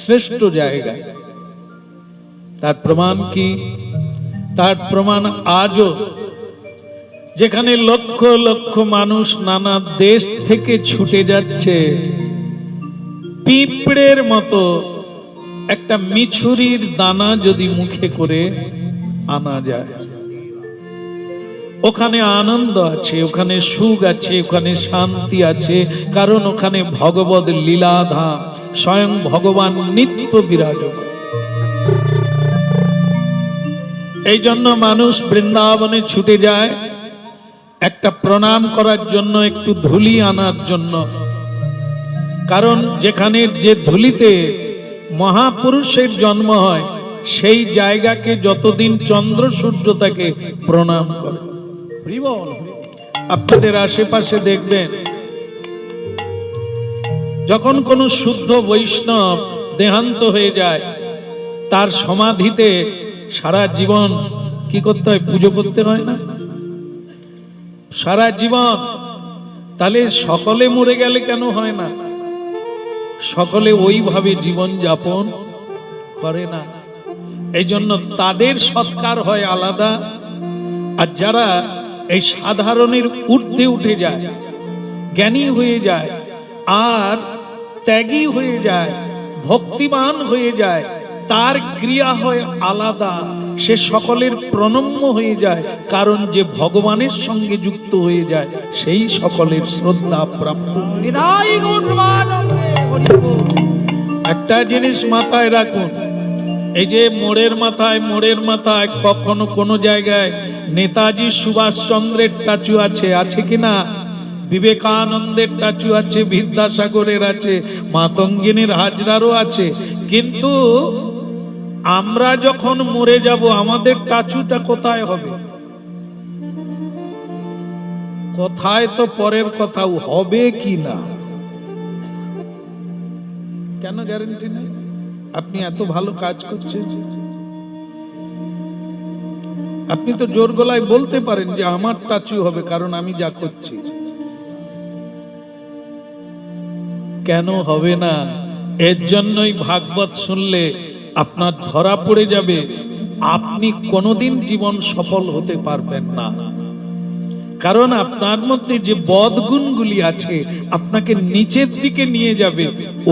শ্রেষ্ঠ জায়গা। তার প্রমাণ কি? তার প্রমাণ আজও, যেখানে লক্ষ লক্ষ মানুষ নানা দেশ থেকে ছুটে যাচ্ছে, পিঁপড়ের মতো একটা মিছুরির দানা যদি মুখে করে আনা যায়, ওখানে আনন্দ আছে, ওখানে সুখ আছে, ওখানে শান্তি আছে, কারণ ওখানে ভগবত লীলাধাম, স্বয়ং ভগবান নিত্য বিরাজমান। এই জন্য মানুষ বৃন্দাবনে ছুটে যায়, একটা প্রণাম করার জন্য, একটু ধুলি আনার জন্য। কারণ যেখানে যে ধুলিতে মহাপুরুষের জন্ম হয়, সেই জায়গাকে যতদিন চন্দ্র সূর্য তাকে প্রণাম করে। আপনাদের আশেপাশে দেখবেন যখন কোনো শুদ্ধ বৈষ্ণব দেহান্ত হয়ে যায়, তার সমাধিতে সারা জীবন কি করতে হয়? পুজো করতে হয় না সারা জীবন? তাহলে সকলে মরে গেলে কেন হয় না? সকলে ওইভাবে জীবন যাপন করে না, এই জন্য তাদের সৎকার হয় আলাদা। আর যারা এই সাধারণের ঊর্ধ্বে উঠে যায়, জ্ঞানী হয়ে যায় আর ত্যাগী হয়ে যায়, ভক্তিমান হয়ে যায়, তার ক্রিয়া হয় আলাদা। সে সকলের প্রণম্য হয়ে যায়, কারণ যে ভগবানের সঙ্গে যুক্ত হয়ে যায় সেই সকলের শ্রদ্ধা প্রাপ্ত। নিতাই গৌর প্রেমানন্দে হরি বল। একটা জিনিস মাথায় রাখুন, এই যে মোড়ের মাথায় কখনো কোনো জায়গায় নেতাজি সুভাষচন্দ্রের স্ট্যাচু আছে, আছে কিনা? বিবেকানন্দের স্ট্যাচু আছে, বিদ্যাসাগরের আছে, মাতঙ্গিনীর হাজরারও আছে। কিন্তু আমরা যখন মরে যাব আমাদের স্ট্যাচুটা কোথায় হবে? কোথায় তো পরের কথাও, হবে কি না কেন গ্যারান্টি নেই? আপনি এত ভালো কাজ করছেন, আপনি তো জোর গলায় বলতে পারেন যে আমার স্ট্যাচু হবে, কারণ আমি যা করছি। কেন হবে না? এর জন্যই ভাগবত শুনলে আপনার ধরা পড়ে যাবে আপনি কোনোদিন জীবন সফল হতে পারবেন না, কারণ আপনার মধ্যে যে বদগুণগুলি আছে আপনাকে নিচের দিকে নিয়ে যাবে,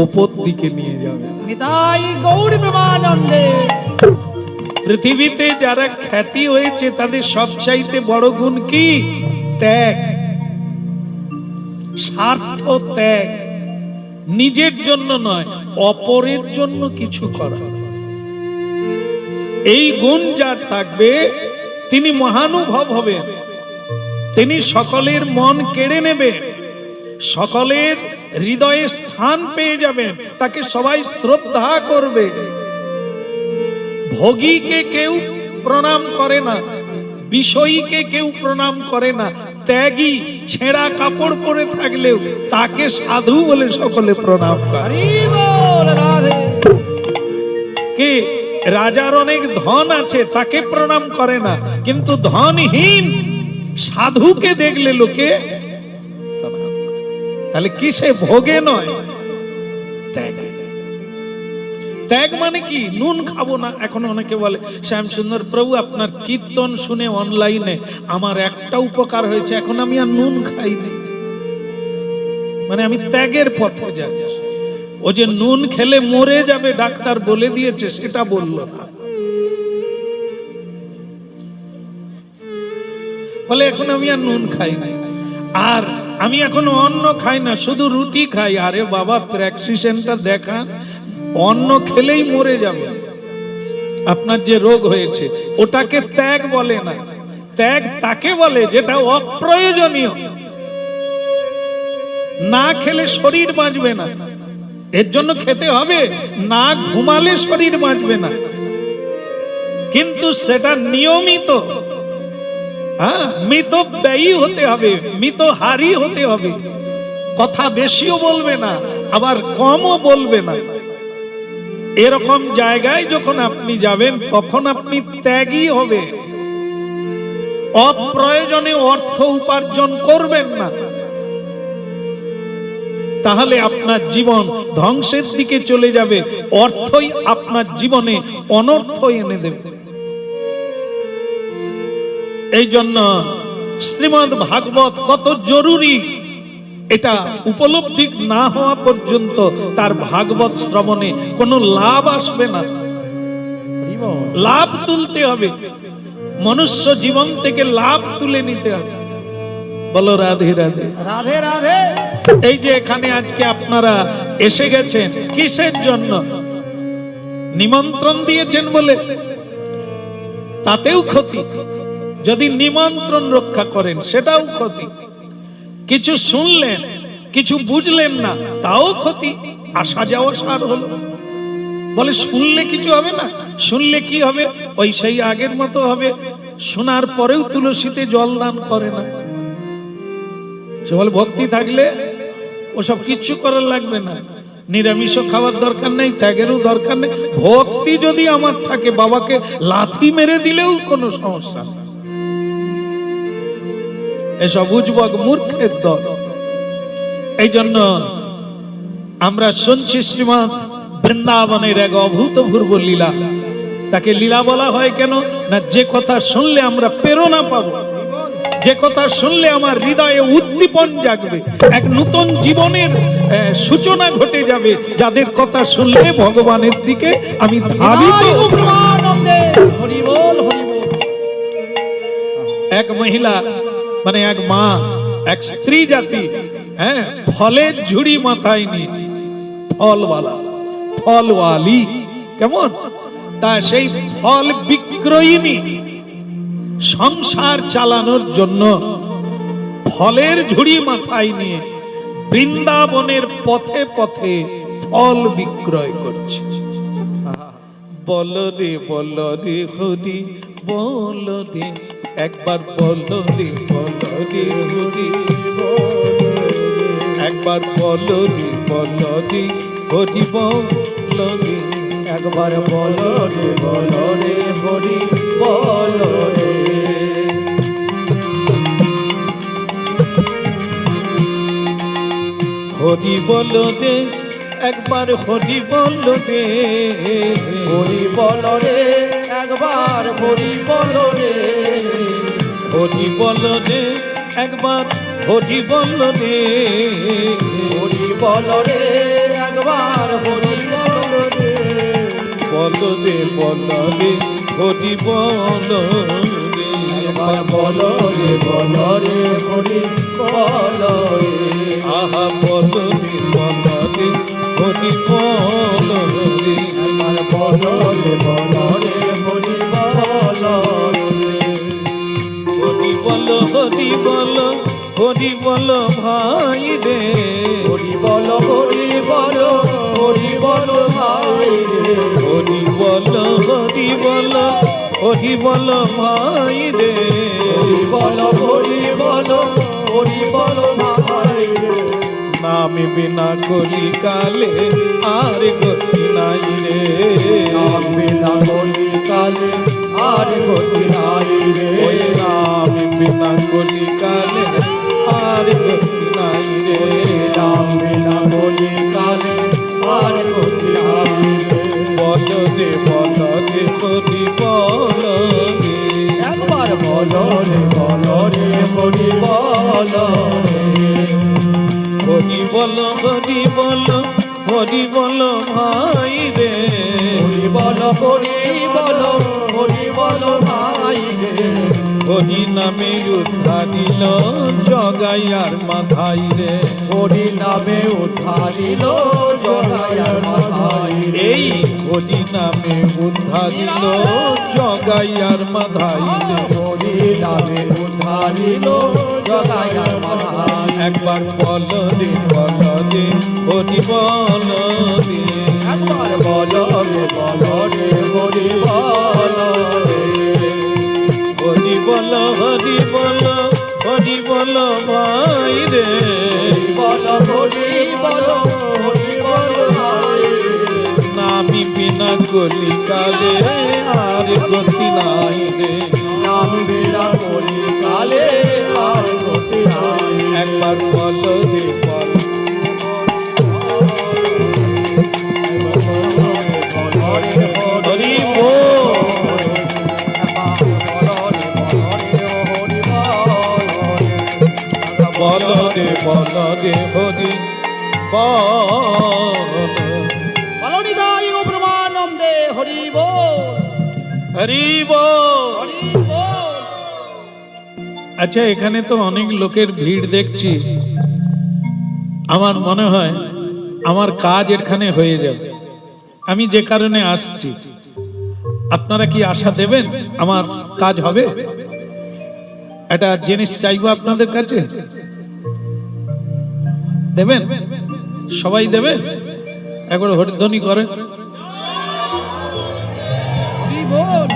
উপর দিকে নিয়ে যাবে। নিতাই গৌর প্রেমানন্দে। পৃথিবীতে যারা খ্যাতি হয়েছে তাদের সবচাইতে বড় গুণ কি? ত্যাগ, স্বার্থ ত্যাগ, নিজের জন্য নয় অপরের জন্য কিছু করা। এই গুণ যার থাকবে তিনি মহানুভব হবেন, তিনি সকলের মন কেড়ে নেবেন, সকলের হৃদয়ে স্থান পেয়ে যাবেন, তাকে সবাই শ্রদ্ধা করবে। ভোগীকে কেউ প্রণাম করে না, বিষয়ীকে কেউ প্রণাম করে না, ত্যাগী ছেঁড়া কাপড় পরে থাকলেও তাকে সাধু বলে সকলে প্রণাম করে। হরি বল রাধে। কে রাজার অনেক ধন আছে তাকে প্রণাম করে না, কিন্তু ধনহীন সাধুকে দেখলে লোকে প্রণাম করে। তাহলে কি সে ভোগে নয়, ত্যাগ। ত্যাগ মানে কি? নুন খাবো না। এখন অনেকে বলে শ্যামসুন্দর প্রভু আপনার কীর্তন শুনে অনলাইনে আমার একটা উপকার হয়েছে, এখন আমি আর নুন খাইনি। মানে আমি ত্যাগের পথে যাচ্ছি। ও যে নুন খেলে মরে যাবে ডাক্তার বলে দিয়েছে সেটা বলল না, বলে এখন আমি আর নুন খাই না, আর আমি এখন অন্ন খাই না, শুধু রুটি খাই। আরে বাবা, প্রেসক্রিপশনটা দেখান, অন্ন খেলেই মরে যাবে। আপনার যে রোগ হয়েছে ওটাকে ত্যাগ বলে না, ত্যাগ তাকে বলে যেটা অপ্রয়োজনীয়। না খেলে শরীর বাঁচবে না, এর জন্য খেতে হবে। না ঘুমালে শরীর বাঁচবে না, কিন্তু সেটা নিয়মিত। মিত ব্যয়ী হতে হবে, মিত হারি হতে হবে। কথা বেশিও বলবে না, আবার কমও বলবে না। এরকম জায়গায় যখন আপনি যাবেন তখন আপনি ত্যাগী হবে। অপ্রয়োজনে অর্থ উপার্জন করবেন না, তাহলে আপনার জীবন ধ্বংসের দিকে চলে যাবে। অর্থই আপনার জীবনে অনর্থ এনে দেবে। এই জন্য শ্রীমদ্ ভাগবত কত জরুরি, এটা উপলব্ধি না হওয়া পর্যন্ত তার ভাগবত শ্রবণে কোনো লাভ আসবে না। লাভ তুলতে হবে, মনুষ্য জীবন থেকে লাভ তুলে নিতে হবে। বলো রাধে রাধে। রাধে রাধে। এই যে এখানে আজকে আপনারা এসে গেছেন কিসের জন্য? নিমন্ত্রণ দিয়েছেন বলে, তাতেও ক্ষতি। যদি নিমন্ত্রণ রক্ষা করেন সেটাও ক্ষতি। কিছু শুনলেন, কিছু বুঝলেন না, তাও ক্ষতি। আসা যাওয়া সার হলো। বলে শুনলে কিছু হবে না, শুনলে কি হবে? ওই সেই আগের মতো হবে। শোনার পরেও তুলসীতে জল দান করে না। সে বলে ভক্তি থাকলে ওসব কিচ্ছু করার লাগবে না, নিরামিষও খাওয়ার দরকার নেই, ত্যাগেরও দরকার নেই। ভক্তি যদি আমার থাকে, বাবাকে লাথি মেরে দিলেও কোনো সমস্যা নেই। এসব উজবক মূর্খের দল। এই জন্য আমরা শুনছি শ্রীমৎ বৃন্দাবনের এক অভূতপূর্ব লীলা। তাকে লীলা বলা হয় কেন না, যে কথা শুনলে আমরা প্রেরণা পাবো, যে কথা শুনলে আমার হৃদয়ে উদ্দীপন জাগবে, এক নতুন জীবনের সূচনা ঘটে যাবে, যাদের কথা শুনলে ভগবানের দিকে আমি ধাবিত। নিতাই গৌর প্রেমানন্দে হরি বল হরি বল। এক মহিলা মানে এক মা, এক স্ত্রী জাতি, হ্যাঁ, ফলের ঝুড়ি মাথায় নিয়ে, ফলওয়ালি, কেমন তা সেই ফল বিক্রয়িনী, সংসার চালানোর জন্য ফলের ঝুড়ি মাথায় নিয়ে বৃন্দাবনের পথে পথে ফল বিক্রয় করছে। বল রে হরি বল রে, একবার বল রে হরি একবার বল রে হরি বল রে, একবার বল রে হরি বল রে। হরি বল রে, একবার হরি বল রে, হরি বল রে, একবার হরি বল রে। হরি বল রে, একবার হরি বল রে, হরি বল রে, একবার হরি বল রে। বল রে হরি বল রে, একবার বল রে হরি বল রে। আহা বল রে হরি বল রে, একবার বল রে হরি বল রে। হরি বল ভাই রে, হরি বল ভাই রে। হরি বল ভাই রে, হরি বল ভাই রে। নাম বিনা কলি কালে আর গতি নাই রে, নাম বিনা কলি কালে আর গতি নাই রে। ওই নাম বিনা কলি কালে আর গতি নাই রে, নাম বিনা কলি কালে আর গতি নাই রে। বল রে হরি বল রে, একবার বল রে হরি বল রে। হরি বল ভাই রে, হরি বল ভাই রে। হরি নামে উদ্ধারিল জগাইয়ার মাথাই রে, হরি নামে উদ্ধারিল জগাইয়ার মাথায় রে। এই হরি নামে উদ্ধারিল জগাইয়ার মাথাই রে, হরি নামে উদ্ধারিল জগাইয়ার মাথায়। একবার বল রে হরি বল রে, একবার বল রে হরি বল রে। হরি বল ভাই রে, হরি বল ভাই রে। নামি বিনা কলি কালে আর গতি নাই রে, নাম বিনা কলি কালে আর গতি নাই। একবার বল রে হরি বল রে হরি বল, নিতাই গৌর প্রেমানন্দে হরি বল হরি বল। হরি বল। আচ্ছা, এখানে তো অনেক লোকের ভিড় দেখছি, আমার মনে হয় আমার কাজ এখানে হয়ে যাবে। আমি যে কারণে আসছি, আপনারা কি আশা দেবেন আমার কাজ হবে? একটা জিনিস চাইবো আপনাদের কাছে, দেবেন? সবাই দেবেন? একবার হরিধ্বনি করেন। হরি বল।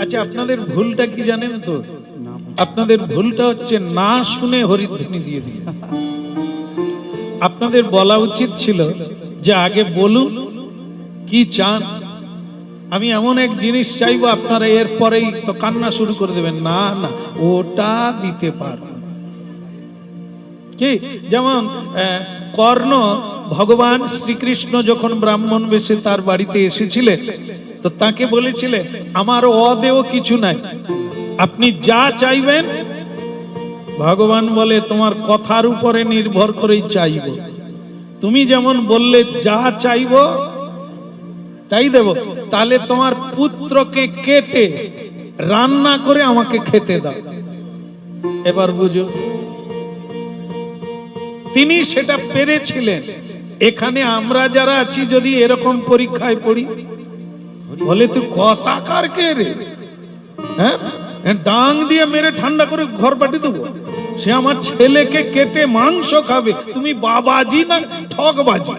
আচ্ছা, আপনাদের ভুলটা কি জানেন তো? আপনাদের ভুলটা হচ্ছে না শুনে হরিধ্বনি দিয়ে দিলেন। আপনাদের বলা উচিত ছিল যে আগে বলুন কি চান। আমি এমন এক জিনিস চাইবো, আপনারা এরপরেই তো কান্না শুরু করে দেবেন, না না ওটা দিতে পারবো কি। যেমন কর্ণ, ভগবান শ্রীকৃষ্ণ যখন ব্রাহ্মণ বেশে তার বাড়িতে এসেছিলেন, তো তাকে বলেছিলেন আমার অদেও কিছু নাই, আপনি যা চাইবেন। ভগবান বলে তোমার কথার উপরে নির্ভর করেই চাইব, তুমি যেমন বললে যা চাইব তাই দেব, তাহলে তোমার পুত্রকে কেটে রান্না করে আমাকে খেতে দাও। এবার বুঝো, তিনি সেটা পেরেছিলেন। এখানে আমরা যারা আছি যদি এরকম পরীক্ষায় পড়ি, বলে তুই কথাকার কে রে, হ্যাঁ ডাং দিয়ে মেরে ঠান্ডা করে ঘর পাঠিয়ে দেবো, সে আমার ছেলেকে কেটে মাংস খাবে, তুমি বাবাজি না ঠকবাজি।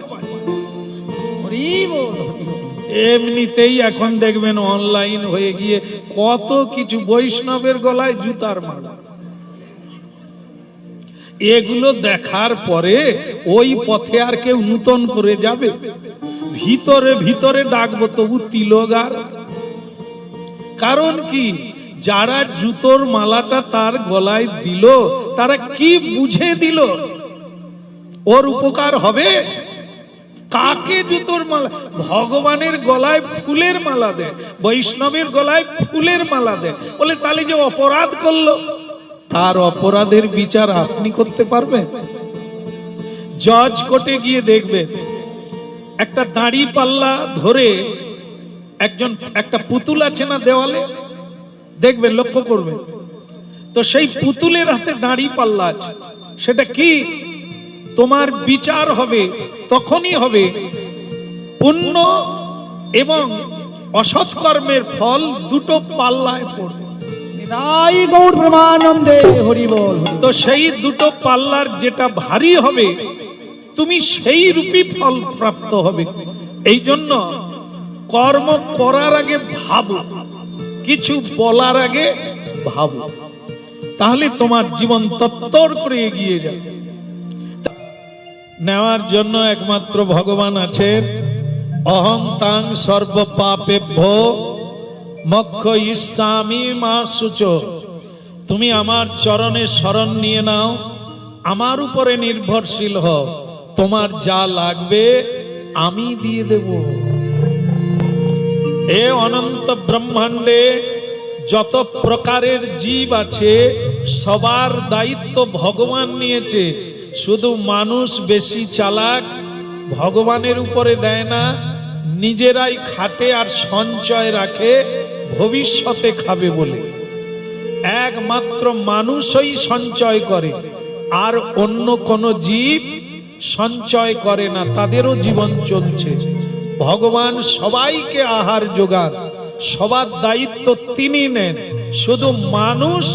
এমনিতেই এখন দেখবেন অনলাইন হয়ে গিয়ে কত কিছু, বৈষ্ণবের গলায় জুতার মালা, এগুলো দেখার পরে ওই পথে আর কেউ নূতন করে যাবে? ভিতরে ভিতরে ডাকবো তবু তিলগার। কারণ কি, যারা জুতোর মালাটা তার গলায় দিল তারা কি বুঝে দিল? ওর উপকার হবে? কাকে জুতোর মালা? ভগবানের গলায় ফুলের মালা দেয়, বৈষ্ণবের গলায় ফুলের মালা দেয়, বলে তাহলে যে অপরাধ করলো তার অপরাধের বিচার আপনি করতে পারবেন? জজ কোর্টে গিয়ে দেখবেন একটা দাড়ি পাল্লা ধরে একজন, একটা পুতুল আছে না দেওয়ালে, দেখবেন লক্ষ্য করবেন, তো সেই পুতুলের হাতে দাড়ি পাল্লা আছে। সেটা কি? তোমার বিচার হবে তখনই হবে পুণ্য এবং অসৎ কর্মের ফল দুটো পাল্লায় পড়বে। গৌর প্রেমানন্দে হরি বল। তো সেই দুটো পাল্লার যেটা ভারী হবে তুমি সেই রূপী ফল প্রাপ্ত হবে। এই জন্য কর্ম করার আগে ভাবো, কিছু বলার আগে ভাবো, তাহলে তোমার জীবন তত্তর করে এগিয়ে যাবে। নেওয়ার জন্য একমাত্র ভগবান আছেন। অহং তাং সর্ব পাপেভ্যো মোক্ষ ইচ্ছামি মা শুচো। তুমি আমার চরণে শরণ নিয়ে নাও, আমার উপরে নির্ভরশীল হও, তোমার যা লাগবে আমি দিয়ে দেব। এ অনন্ত ব্রহ্মাণ্ডে যত প্রকারের জীব আছে সবার দায়িত্ব ভগবান নিয়েছে। শুধু মানুষ বেশি চালাক, ভগবানের উপরে দেয় না, নিজেরাই খাটে আর সঞ্চয় রাখে ভবিষ্যতে খাবে বলে। একমাত্র মানুষই সঞ্চয় করে, আর অন্য কোন জীব সঞ্চয় করে না, তাদেরও জীবন চলছে। ভগবান সবাইকে আহার যোগান, সবার দায়িত্ব তিনি নেন। শুধু মানুষ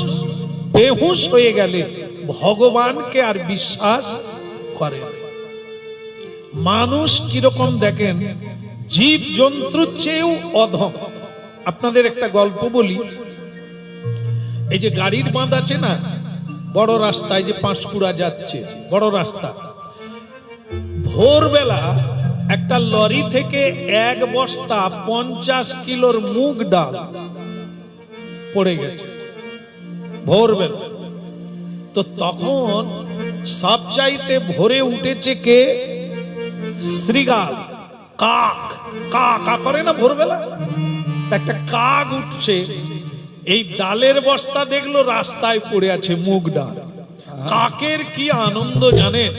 বেহুশ হয়ে গেলে ভগবানকে আর বিশ্বাস করে না। মানুষ কিরকম দেখেন, জীব জন্তুর চেয়েও অধম। আপনাদের একটা গল্প বলি। এই যে গাড়ির বাঁধ আছে না, বড় রাস্তায় যে পাঁশকুড়া যাচ্ছে বড় রাস্তা, ভোরবেলা একটা লরি থেকে এক বস্তা 50 কিলোর মুগ ডাল পড়ে গেছে ভোরবেলা। তো তখন সবচাইতে ভোরে উঠেছে কে? শ্রীগাল, কাক। কা করে না ভোরবেলা, একটা কাক উঠছে, এই ডালের বস্তা দেখলো রাস্তায় পড়ে আছে মুগ ডাল। কাকের কি আনন্দ জানেন,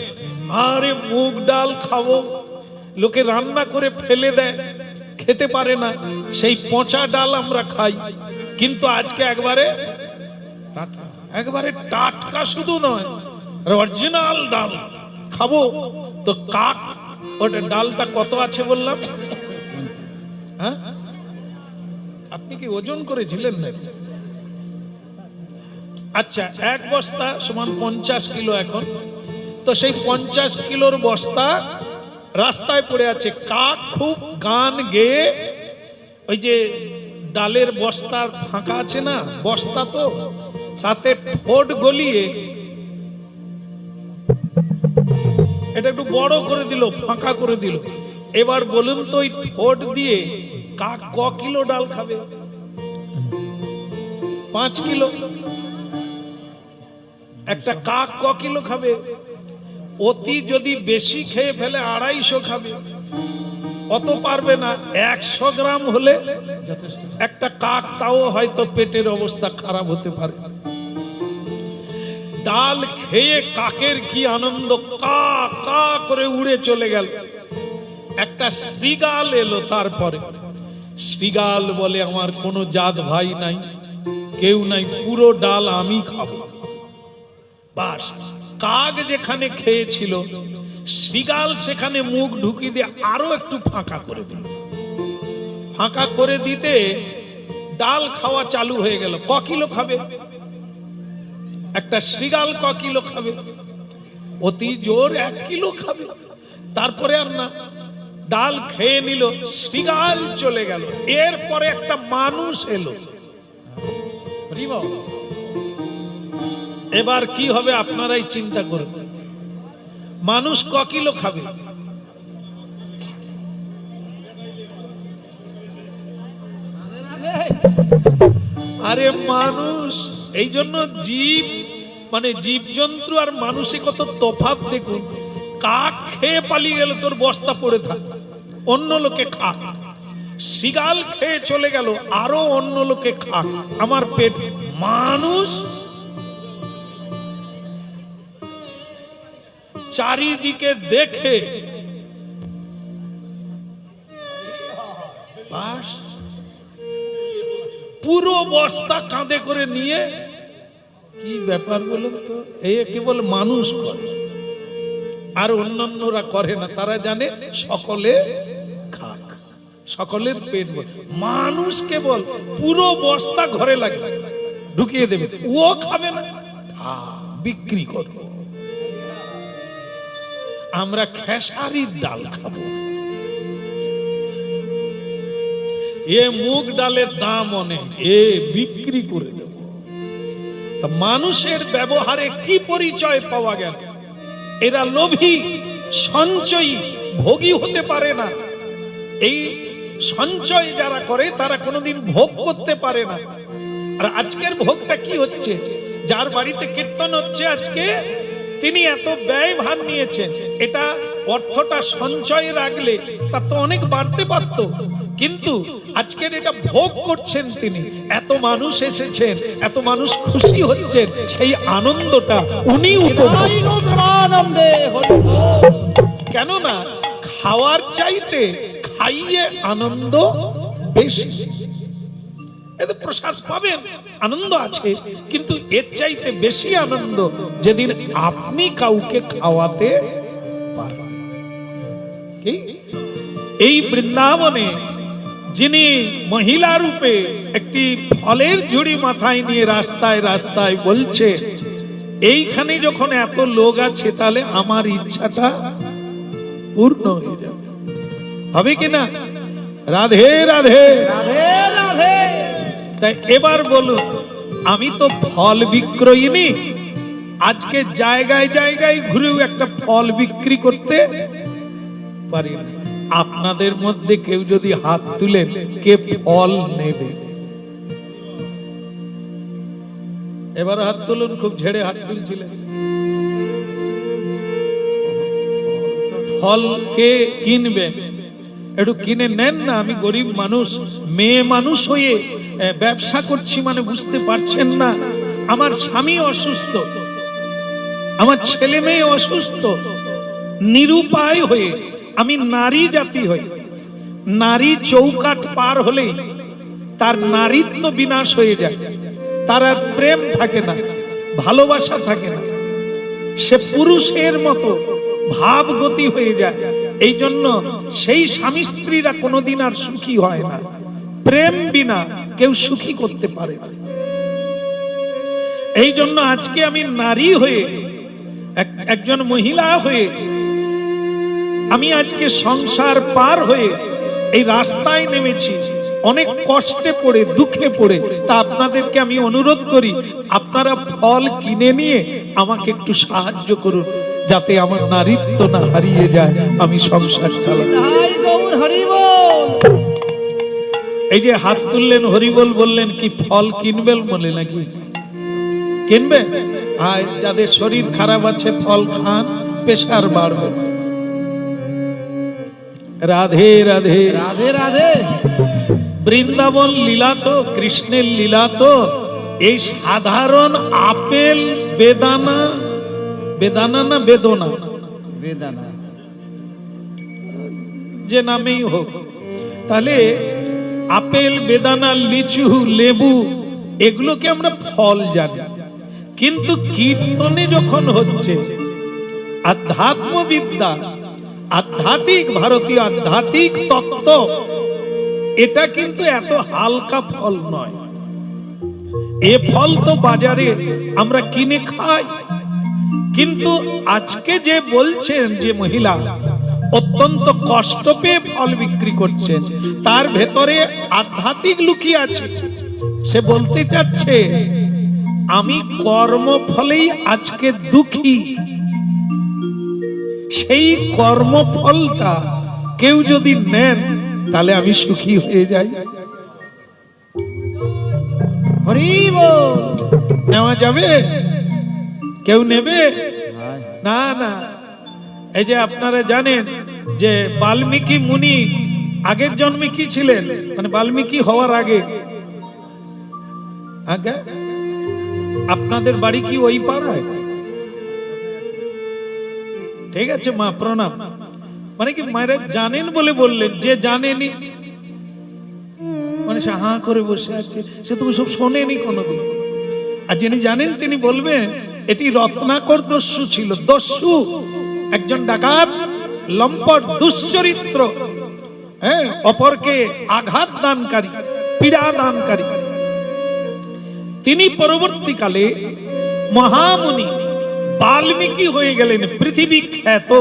আরে মুগ ডাল খাবো। লোকে রান্না করে ফেলে দেয়, খেতে পারে না, সেই পচা ডাল আমরা খাই। কিন্তু আজকে একবারে টাটকা, শুধু নয় অরিজিনাল ডাল খাবো। তো কাক, ওটা ডালটা কত আছে বললাম? হ্যাঁ, আপনি কি ওজন করেছিলেন না? আচ্ছা, এক বস্তা সমান 50 কিলো এখন। তো সেই 50 কিলোর বস্তা রাস্তায় পড়ে আছে। কাক খুব গান গেয়ে, ওই যে ডালের বস্তার ফাঁকা আছে না, বস্তা তো তাতে ঠোঁট গলিয়ে এটা একটু বড় করে দিল, ফাঁকা করে দিল। এবার বলুন তো ওই ঠোঁট দিয়ে কাক ক কিলো ডাল খাবে? 5 কিলো। একটা কাক ক কিলো খাবে? অতি যদি বেশি খেয়ে ফেলে 250 খাবে, অত পারবে না। 100 গ্রাম হলে যথেষ্ট। একটা কাক, তাও হয়তো পেটের অবস্থা খারাপ হতে পারে। ডাল খেয়ে কাকের কি আনন্দ, কা কা করে উড়ে চলে গেল। একটা শ্রীগাল এলো, তারপরে শ্রীগাল বলে আমার কোনো জাত ভাই নাই, কেউ নাই, পুরো ডাল আমি খাবো। বাস, কাক যেখানে খেয়েছিল, শ্রীগাল সেখানে মুখ ঢুকিয়ে দিয়ে আরো একটু ফাঁকা করে দিল। ফাঁকা করে দিতে ডাল খাওয়া চালু হয়ে গেল। ক কিলো খাবে একটা শ্রীগাল? ক কিলো খাবে? অতি জোর 1 কিলো খাবে। তারপরে আর না, ডাল খেয়ে নিল, শ্রীগাল চলে গেল। এরপরে একটা মানুষ এলো। এবার কি হবে আপনারাই চিন্তা করুন। মানুষ ক কিলো খাবে? আরে মানুষ, এই জন্য জীব মানে জীবজন্তু আর মানুষে কত তফাৎ দেখুন। কাক খেয়ে পালিয়ে গেল, তোর বস্তা পড়ে থাক, অন্য লোকে খাক। শ্রীগাল খেয়ে চলে গেল, আরো অন্য লোকে খাক, আমার পেট। মানুষ চারিদিকে দেখে বাস, পুরো বস্তা কাঁধে করে নিয়ে, কি ব্যাপার বলুন তো, এই কেবল মানুষ করে, আর অন্যান্যরা করে না। তারা জানে সকলে খাক, সকলের পেট ভরে। মানুষ কেবল পুরো বস্তা ঘরে লাগে ঢুকিয়ে দেবে, ও খাবে না, বিক্রি করবো। আমরা খেসারির ডাল খাবো, এ মুগ ডালের দাম অনেক, এ বিক্রি করে দেব। তা মানুষের ব্যবহারে কি পরিচয় পাওয়া গেল? এরা লোভী, সঞ্চয়ী, ভোগী হতে পারে না। এই সঞ্চয় যারা করে তারা কোনোদিন ভোগ করতে পারে না। আর আজকের ভোগটা কি হচ্ছে? যার বাড়িতে কীর্তন হচ্ছে আজকে, তিনি এত ব্যয় ভার নিয়েছেন, এটা অর্থটা সঞ্চয় রাখলে তা তো অনেক বাড়তে পারত, কিন্তু আজকের এটা ভোগ করছেন তিনি। এত মানুষ এসেছেন, এত মানুষ খুশি হচ্ছেন, সেই আনন্দটা উনি উপভোগ। কেননা খাওয়ার চাইতে খাইয়ে আনন্দ বেশি। এতে প্রসাদ পাবেন, আনন্দ আছে, কিন্তু এর চাইতে বেশি আনন্দ যেদিন আপনি কাউকে খাওয়াতে পারবেন। কি এই বৃন্দাবনে যিনি মহিলা রূপে একটি ফলের ঝুড়ি মাথায় নিয়ে রাস্তায় রাস্তায় বলছে, এইখানে যখন এত লোক আছে, তাহলে আমার ইচ্ছাটা পূর্ণ হয়ে যাবে, হবে কিনা? রাধে রাধে রাধে রাধে। তাই এবার বলুন, আমি তো ফল বিক্রয়িনী, আজকে জায়গায় জায়গায় ঘুরেও একটা ফল বিক্রি করতে পারি না। আপনাদের মধ্যে কেউ যদি হাত তুলেন, কে ফল নেবে? এবার হাত তুলুন, খুব ঝেড়ে হাত তুলছিলেন। ফল কে কিনবে? একটু কিনে নেন না। আমি গরিব মানুষ, মেয়ে মানুষ হয়ে ব্যবসা করছি, মানে বুঝতে পারছেন না? আমার স্বামী অসুস্থ, আমার ছেলে মেয়ে অসুস্থ, নিরুপায় হয়ে আমি নারী জাতি হই। নারী চৌকাঠ পার হলেই তার নারীত্ব বিনাশ হয়ে যায়, তার আর প্রেম থাকে না, ভালোবাসা থাকে না, সে পুরুষের মতো ভাবগতি হয়ে যায়। এই জন্য সেই স্বামী স্ত্রীরা কোনোদিন আর সুখী হয় না। প্রেম বিনা কেউ সুখী করতে পারে না। এই জন্য আজকে আমি নারী হয়ে, একজন মহিলা হয়ে, আমি আজকে সংসার পার হয়ে এই রাস্তায় নেমেছি, অনেক কষ্টে পড়ে, দুঃখে পড়ে। তা আপনাদেরকে আমি অনুরোধ করি, আপনারা ফল কিনে নিয়ে আমাকে একটু সাহায্য করুন। যাতে আমার নারীত্ব না হারিয়ে যায়, আমি সংসার চালাই। তাই গৌর হরি বল। এই যে হাত তুললেন হরিবল বললেন, কি ফল কিনবেন বলে নাকি? কিনবে? আর যাদের শরীর খারাপ আছে ফল খান, প্রেশার বাড়বে। রাধে রাধে রাধে রাধে। বৃন্দাবন লীলা তো, কৃষ্ণের লীলা তো এই সাধারণ আপেল বেদানা, বেদানা না বেদনা, বেদানা যে নামেই হোক, তাহলে আপেল বেদানা লিচু লেবু এগুলোকে আমরা ফল জানি, কিন্তু কীর্তনে যখন হচ্ছে আধ্যাত্মবিদ্যা, আধ্যাত্মিক ভারতীয় আধ্যাত্মিক তত্ত্ব, এটা কিন্তু এত হালকা ফল নয়। এ ফল তো বাজারে আমরা কিনে খাই, কিন্তু আজকে যে বলছেন যে মহিলা অত্যন্ত কষ্ট পেয়ে ফল বিক্রি করছেন, তার ভেতরে আধ্যাত্মিক লুকিয়ে আছে। সে বলতে চাচ্ছে আমি কর্মফলেই আজকে দুঃখী, সেই কর্মফলটা কেউ যদি নেন তাহলে আমি সুখী হয়ে যাই। হরি বল। নেওয়া যাবে? কেউ নেবে? না না। এই যে আপনারা জানেন যে বাল্মীকি মুনি আগের জন্মে কি ছিলেন, মানে বাল্মীকি হওয়ার আগে, আগে আপনাদের বাড়ি কি ওই পাড়ায়? ঠিক আছে মা, প্রণাম। মানে কি মায়েরা জানেন বলে বললেন, যে জানেনি মানে সে হাঁ করে বসে আছে, সে তো সব শোনেনি কোনোদিন। আর যিনি জানেন তিনি বলবেন এটি রত্নাকর দস্যু ছিল। দস্যু একজন ডাকাত, লম্পট, দুশ্চরিত্র, হ্যাঁ, অপরকে আঘাত দানকারী, পীড়া দানকারী। তিনি পরবর্তীকালে মহামুনি বাল্মীকি হয়ে গেলেন, পৃথিবী খ্যাত।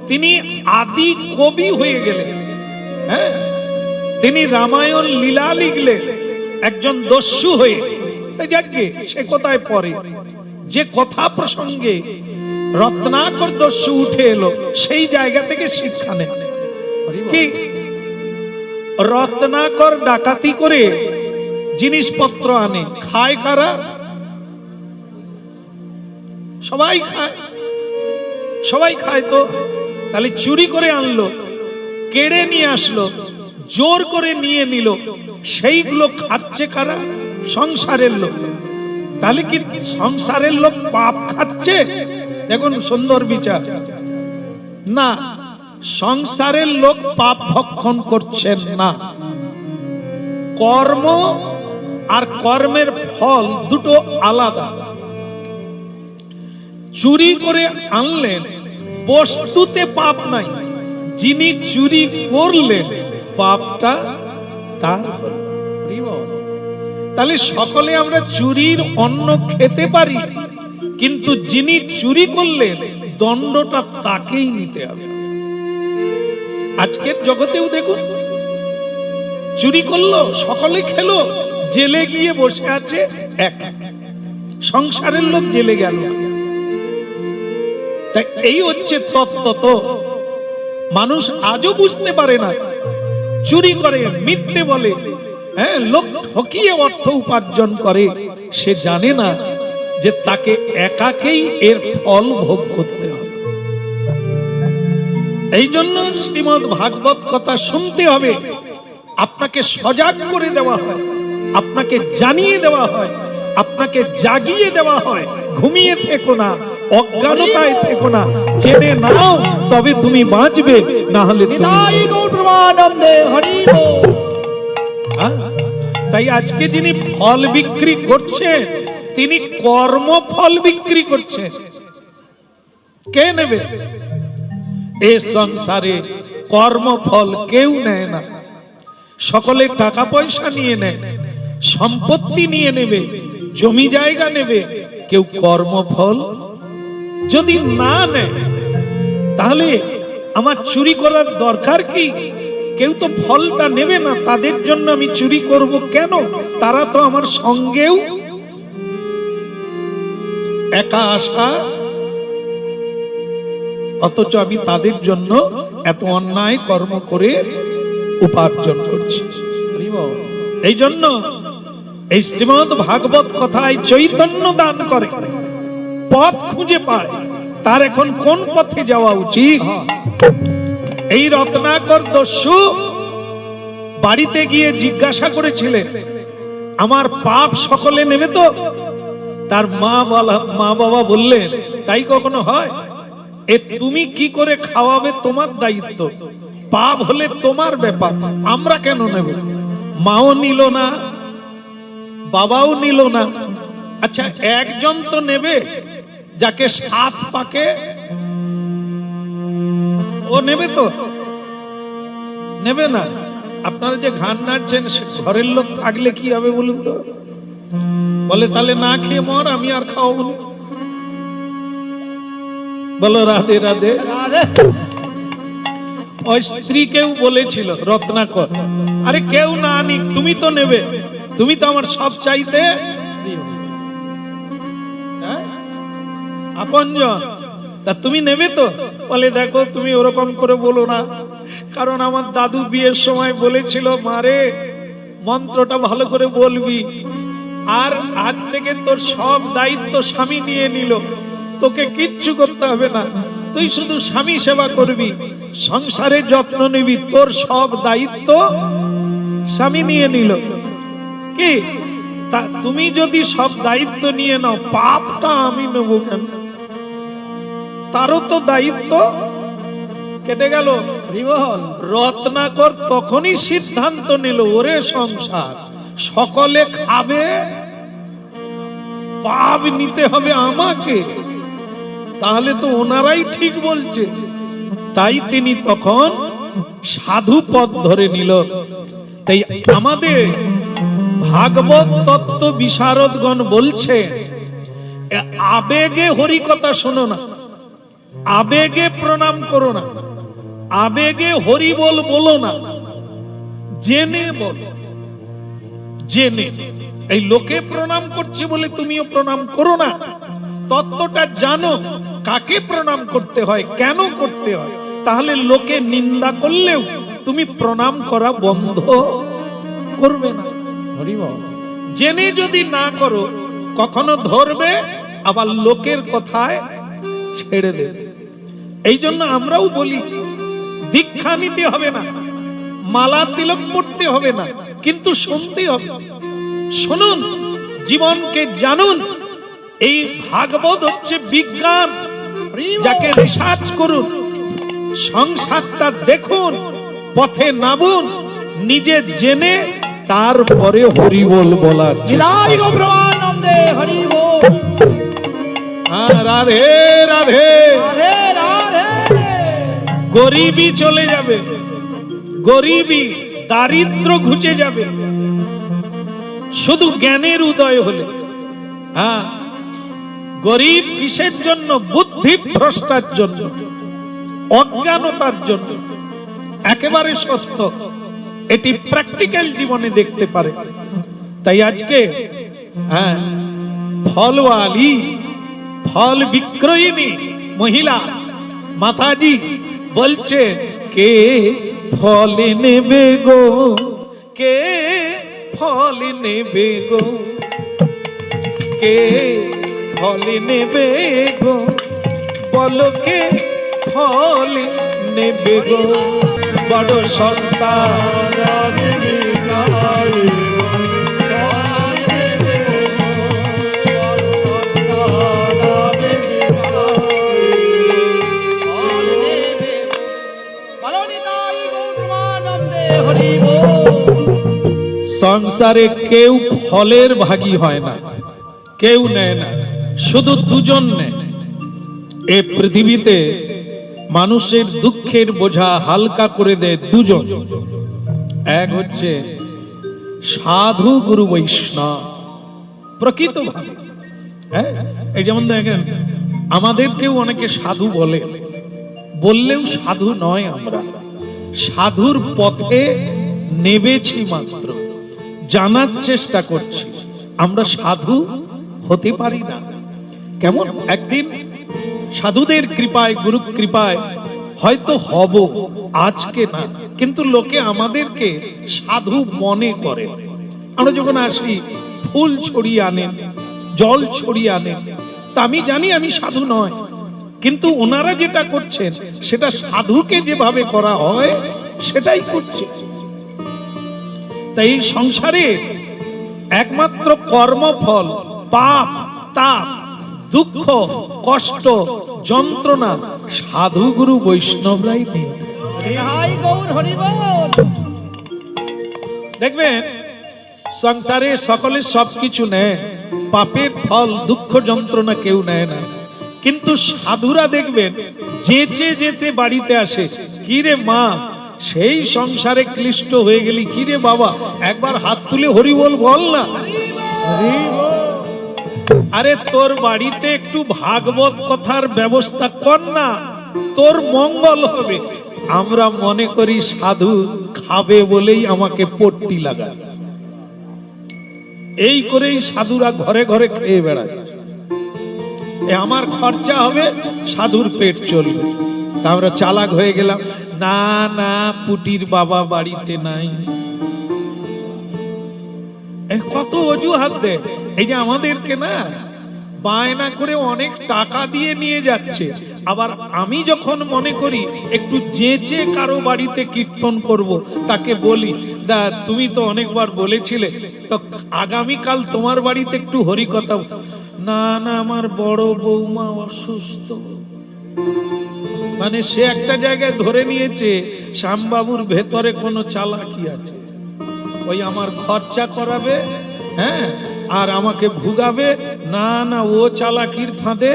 তিনি আদি কবি হয়ে গেলেন। হ্যাঁ, তিনি রামায়ণ লীলা লিখলেন একজন দস্যু হয়ে। যাকে সে কোথায় পড়ে, যে কথা প্রসঙ্গে রত্নাকর দস্যু উঠে এলো সেই জায়গা থেকে শিক্ষা নেন। কি রত্নাকর ডাকাতি করে জিনিসপত্র আনে, খায় কারা? সবাই খায়, সবাই খায়। তো তাহলে চুরি করে আনলো, কেড়ে নিয়ে আসলো, জোর করে নিয়ে নিল, সেইগুলো খাচ্ছে কারা? সংসারের লোক। তাহলে কি সংসারের লোক পাপ খাচ্ছে? দেখুন সুন্দর বিচার। না, সংসারের লোক পাপ ভক্ষণ করছেন না। কর্ম আর কর্মের ফল দুটো আলাদা। চুরি করে আনলেন, বস্তুতে পাপ নাই, যিনি চুরি করলেন পাপটা তার। তাহলে সকলে আমরা চুরির অন্ন খেতে পারি, কিন্তু যিনি চুরি করলেন দণ্ডটা তাকেই নিতে হবে। আজকের জগতেও দেখুন, চুরি করলো, সকলে খেলো, জেলে গিয়ে বসে আছে একা, সংসারের লোক জেলে গেল। তাই এই হচ্ছে তত্ত্ব। তো মানুষ আজও বুঝতে পারে না, চুরি করে, মিথ্যে বলে, হ্যাঁ, লোক ঠকিয়ে অর্থ উপার্জন করে। সে জানে না যে তাকে একাকেই এর ফল ভোগ করতে হবে। এই জন্য শ্রীমদ্ ভাগবত কথা শুনতে হবে। আপনাকে সজাগ করে দেওয়া হয়, আপনাকে জানিয়ে দেওয়া হয়, আপনাকে জাগিয়ে দেওয়া হয়। ঘুমিয়ে থেকো না, অজ্ঞানতায় থেকো না, জেনে নাও তবে তুমি বাঁচবে, না হলে তাই আজকে যিনি ফল বিক্রি করছেন তিনি কর্মফল বিক্রি করছেন। কে নেবে? এ সংসারে কর্মফল কেউ নেয় না। সকলে টাকা পয়সা নিয়ে নেয়, সম্পত্তি নিয়ে নেবে, জমি জায়গা নেবে, কেউ কর্মফল যদি না নেয় তাহলে আমার চুরি করার দরকার কি? কেউ তো ফলটা নেবে না, তাদের জন্য আমি চুরি করব কেন? তারা তো আমার সঙ্গেও একা আসা অথচ আমি তাদের জন্য এত অন্যায় কর্ম করে উপার্জন করছি। এই জন্য এই শ্রীমদ্ ভাগবত কথায় চৈতন্য দান করে, পথ খুঁজে পায়, তার এখন কোন পথে যাওয়া উচিত। এই রত্নাকর দস্যু বাড়িতে গিয়ে জিজ্ঞাসা করেছিলেন, আমার পাপ সকলে নেবে তো? তার মা বাবা বললেন, তাই কখনো হয়? এ তুমি কি করে খাওয়াবে তোমার দায়িত্ব, পাপ হলে তোমার ব্যাপার, আমরা কেন নেব? মাও নিল না, বাবাও নিল না। আচ্ছা, একজন তো নেবে, যাকে 7 পাকে ও নেবে তো? নেবে না। আপনারা যে ঘান নাড়ছেন, ঘরের লোক থাকলে কি হবে বলুন তো? বলে তাহলে না খেয়ে মর, আমি আর খাওয়াবো না। বলো রাধে রাধে। ওই স্ত্রীকেও বলেছিল রত্নাকর, আরে কেউ না আনি, তুমি তো নেবে, তুমি তো আমার সব চাইতে আপনজন, তা তুমি নেবে তো? বলে দেখো, তুমি ওরকম করে বলো না, কারণ আমার দাদু বিয়ের সময় বলেছিল, মারে মন্ত্রটা ভালো করে বলবি, আর আজ থেকে তোর সব দায়িত্ব স্বামী নিয়ে নিল, তোকে কিচ্ছু করতে হবে না, তুই শুধু স্বামী সেবা করবি, সংসারের যত্ন নিবি, তোর সব দায়িত্ব স্বামী নিয়ে নিল। কি তা তুমি যদি সব দায়িত্ব নিয়ে নাও, পাপটা আমি নেব কেন? তারও তো দায়িত্ব কেটে গেল। রত্নাকর তখনই সিদ্ধান্ত নিল, ওরে সংসার সকলে খাবে, পাপ নিতে হবে আমাকে, তাহলে তো ওনারাই ঠিক বলছে। তাই তিনি তখন সাধু পথ ধরে নিল। তাই আমাদের ভাগবত তত্ত্ব বিশারদগণ বলছে, আবেগে হরিকথা শোনো না, আবেগে প্রণাম করো না, আবেগে হরি বলো না, জেনে বলো, জেনে। এই লোকে প্রণাম করছে বলে তুমিও প্রণাম করো না, তত্ত্বটা জানো, কাকে প্রণাম করতে হয়, কেন করতে হয়, তাহলে লোকে নিন্দা করলেও তুমি প্রণাম করা বন্ধ করবে না। জেনে যদি না করো, কখনো ধরবে, আবার লোকের কথায় ছেড়ে দেবে। এই জন্য আমরাও বলি, দীক্ষা নিতে হবে না, মালা তিলক পড়তে হবে না, কিন্তু শুনতে হবে। শুনুন, জীবনকে জানুন। এই ভাগবত হচ্ছে বিজ্ঞান, যাকে রিসার্চ করুন, সংসারটা দেখুন, পথে নামুন, নিজে জেনে তারপরে হরিবোল বলার। রাধে রাধে। গরিবী চলে যাবে, গরিবী দারিদ্র ঘুচে যাবে, শুধু জ্ঞানের উদয় হলে। হ্যাঁ, গরিব কিসের জন্য? বুদ্ধি ভ্রষ্টার জন্য, অজ্ঞানতার জন্য। একেবারে সত্য, এটি প্র্যাকটিক্যাল জীবনে দেখতে পারে। তাই আজকে হ্যাঁ, ফলওয়ালি, ফল বিক্রয়িনী মহিলা মাতাজি বলছে, কে ফল নেবে গো, কে ফল নেবে গো, কে ফল নেবে গো, বলো কে ফল নেবে গো, বড় সস্তা সংসারে কেউ ফলের ভাগী হয় না, কেউ নেয় না, শুধু দুজন নেয়। এই পৃথিবীতে মানুষের দুঃখের বোঝা হালকা করে দেয় দুজন, এক হচ্ছে সাধু গুরু বৈষ্ণব, প্রকৃতভাবে। হ্যাঁ, এই যেমন দেখেন, আমাদেরকেও অনেকে সাধু বলে, বললেও সাধু নয়, আমরা সাধুর পথে নেবেছি মাত্র, জানার চেষ্টা করছি, আমরা সাধু হতে পারি না। কেমন একদিন সাধুদের কৃপায়, গুরু কৃপায় হয়তো হব, আজকে না, কিন্তু লোকে আমাদেরকে সাধু মনে করে। আমরা যখন আসি, ফুল ছড়িয়ে আনেন, জল ছড়িয়ে আনেন, তা আমি জানি আমি সাধু নয়, কিন্তু ওনারা যেটা করছেন সেটা সাধুকে যেভাবে করা হয় সেটাই করছে। তাই এই সংসারে একমাত্র কর্মফল, পাপ, তাপ, দুঃখ, কষ্ট, যন্ত্রণা সাধু গুরু বৈষ্ণবরাই দিয়ে দেয়। রেহাই গৌর হরি বল। দেখবেন সংসারে সকলে সবকিছু নেয়, পাপের ফল, দুঃখ, যন্ত্রণা কেউ নেয় না, কিন্তু সাধুরা দেখবেন যেচে যেতে বাড়িতে আসে। কি রে মা, সেই সংসারে ক্লিষ্ট হয়ে গেলি, কি রে বাবা, একবার হাত তুলে হরি বল বল না। আরে তোর বাড়িতে একটু ভাগবত কথার ব্যবস্থা কর না, তোর মঙ্গল হবে। আমরা মনে করি সাধু খাবে বলেই আমাকে পট্টি লাগায়, এই করেই সাধুরা ঘরে ঘরে খেয়ে বেড়ায়। আমার খরচা হবে, সাধুর পেট চলবে। তা আমরা চালাক হয়ে গেলাম, না না পুটির বাবা বাড়িতে নাই। কত অজুহাত দেয়। এই যে আমাদেরকে না বায়না করে অনেক টাকা দিয়ে নিয়ে যাচ্ছে, আবার আমি যখন মনে করি একটু যেচে কারো বাড়িতে কীর্তন করব, তাকে বলি, দা তুমি তো অনেকবার বলেছিলে, তো আগামীকাল তোমার বাড়িতে একটু হরিকথা। না না আমার বড় বৌমা অসুস্থ। মানে সে একটা জায়গায় ধরে নিয়েছে শ্যামবাবুর ভেতরে কোনো চালাকি আছে, ওই আমার খরচা করাবে, হ্যাঁ, আর আমাকে ভুগাবে। না না, ও চালাকির ফাঁদে।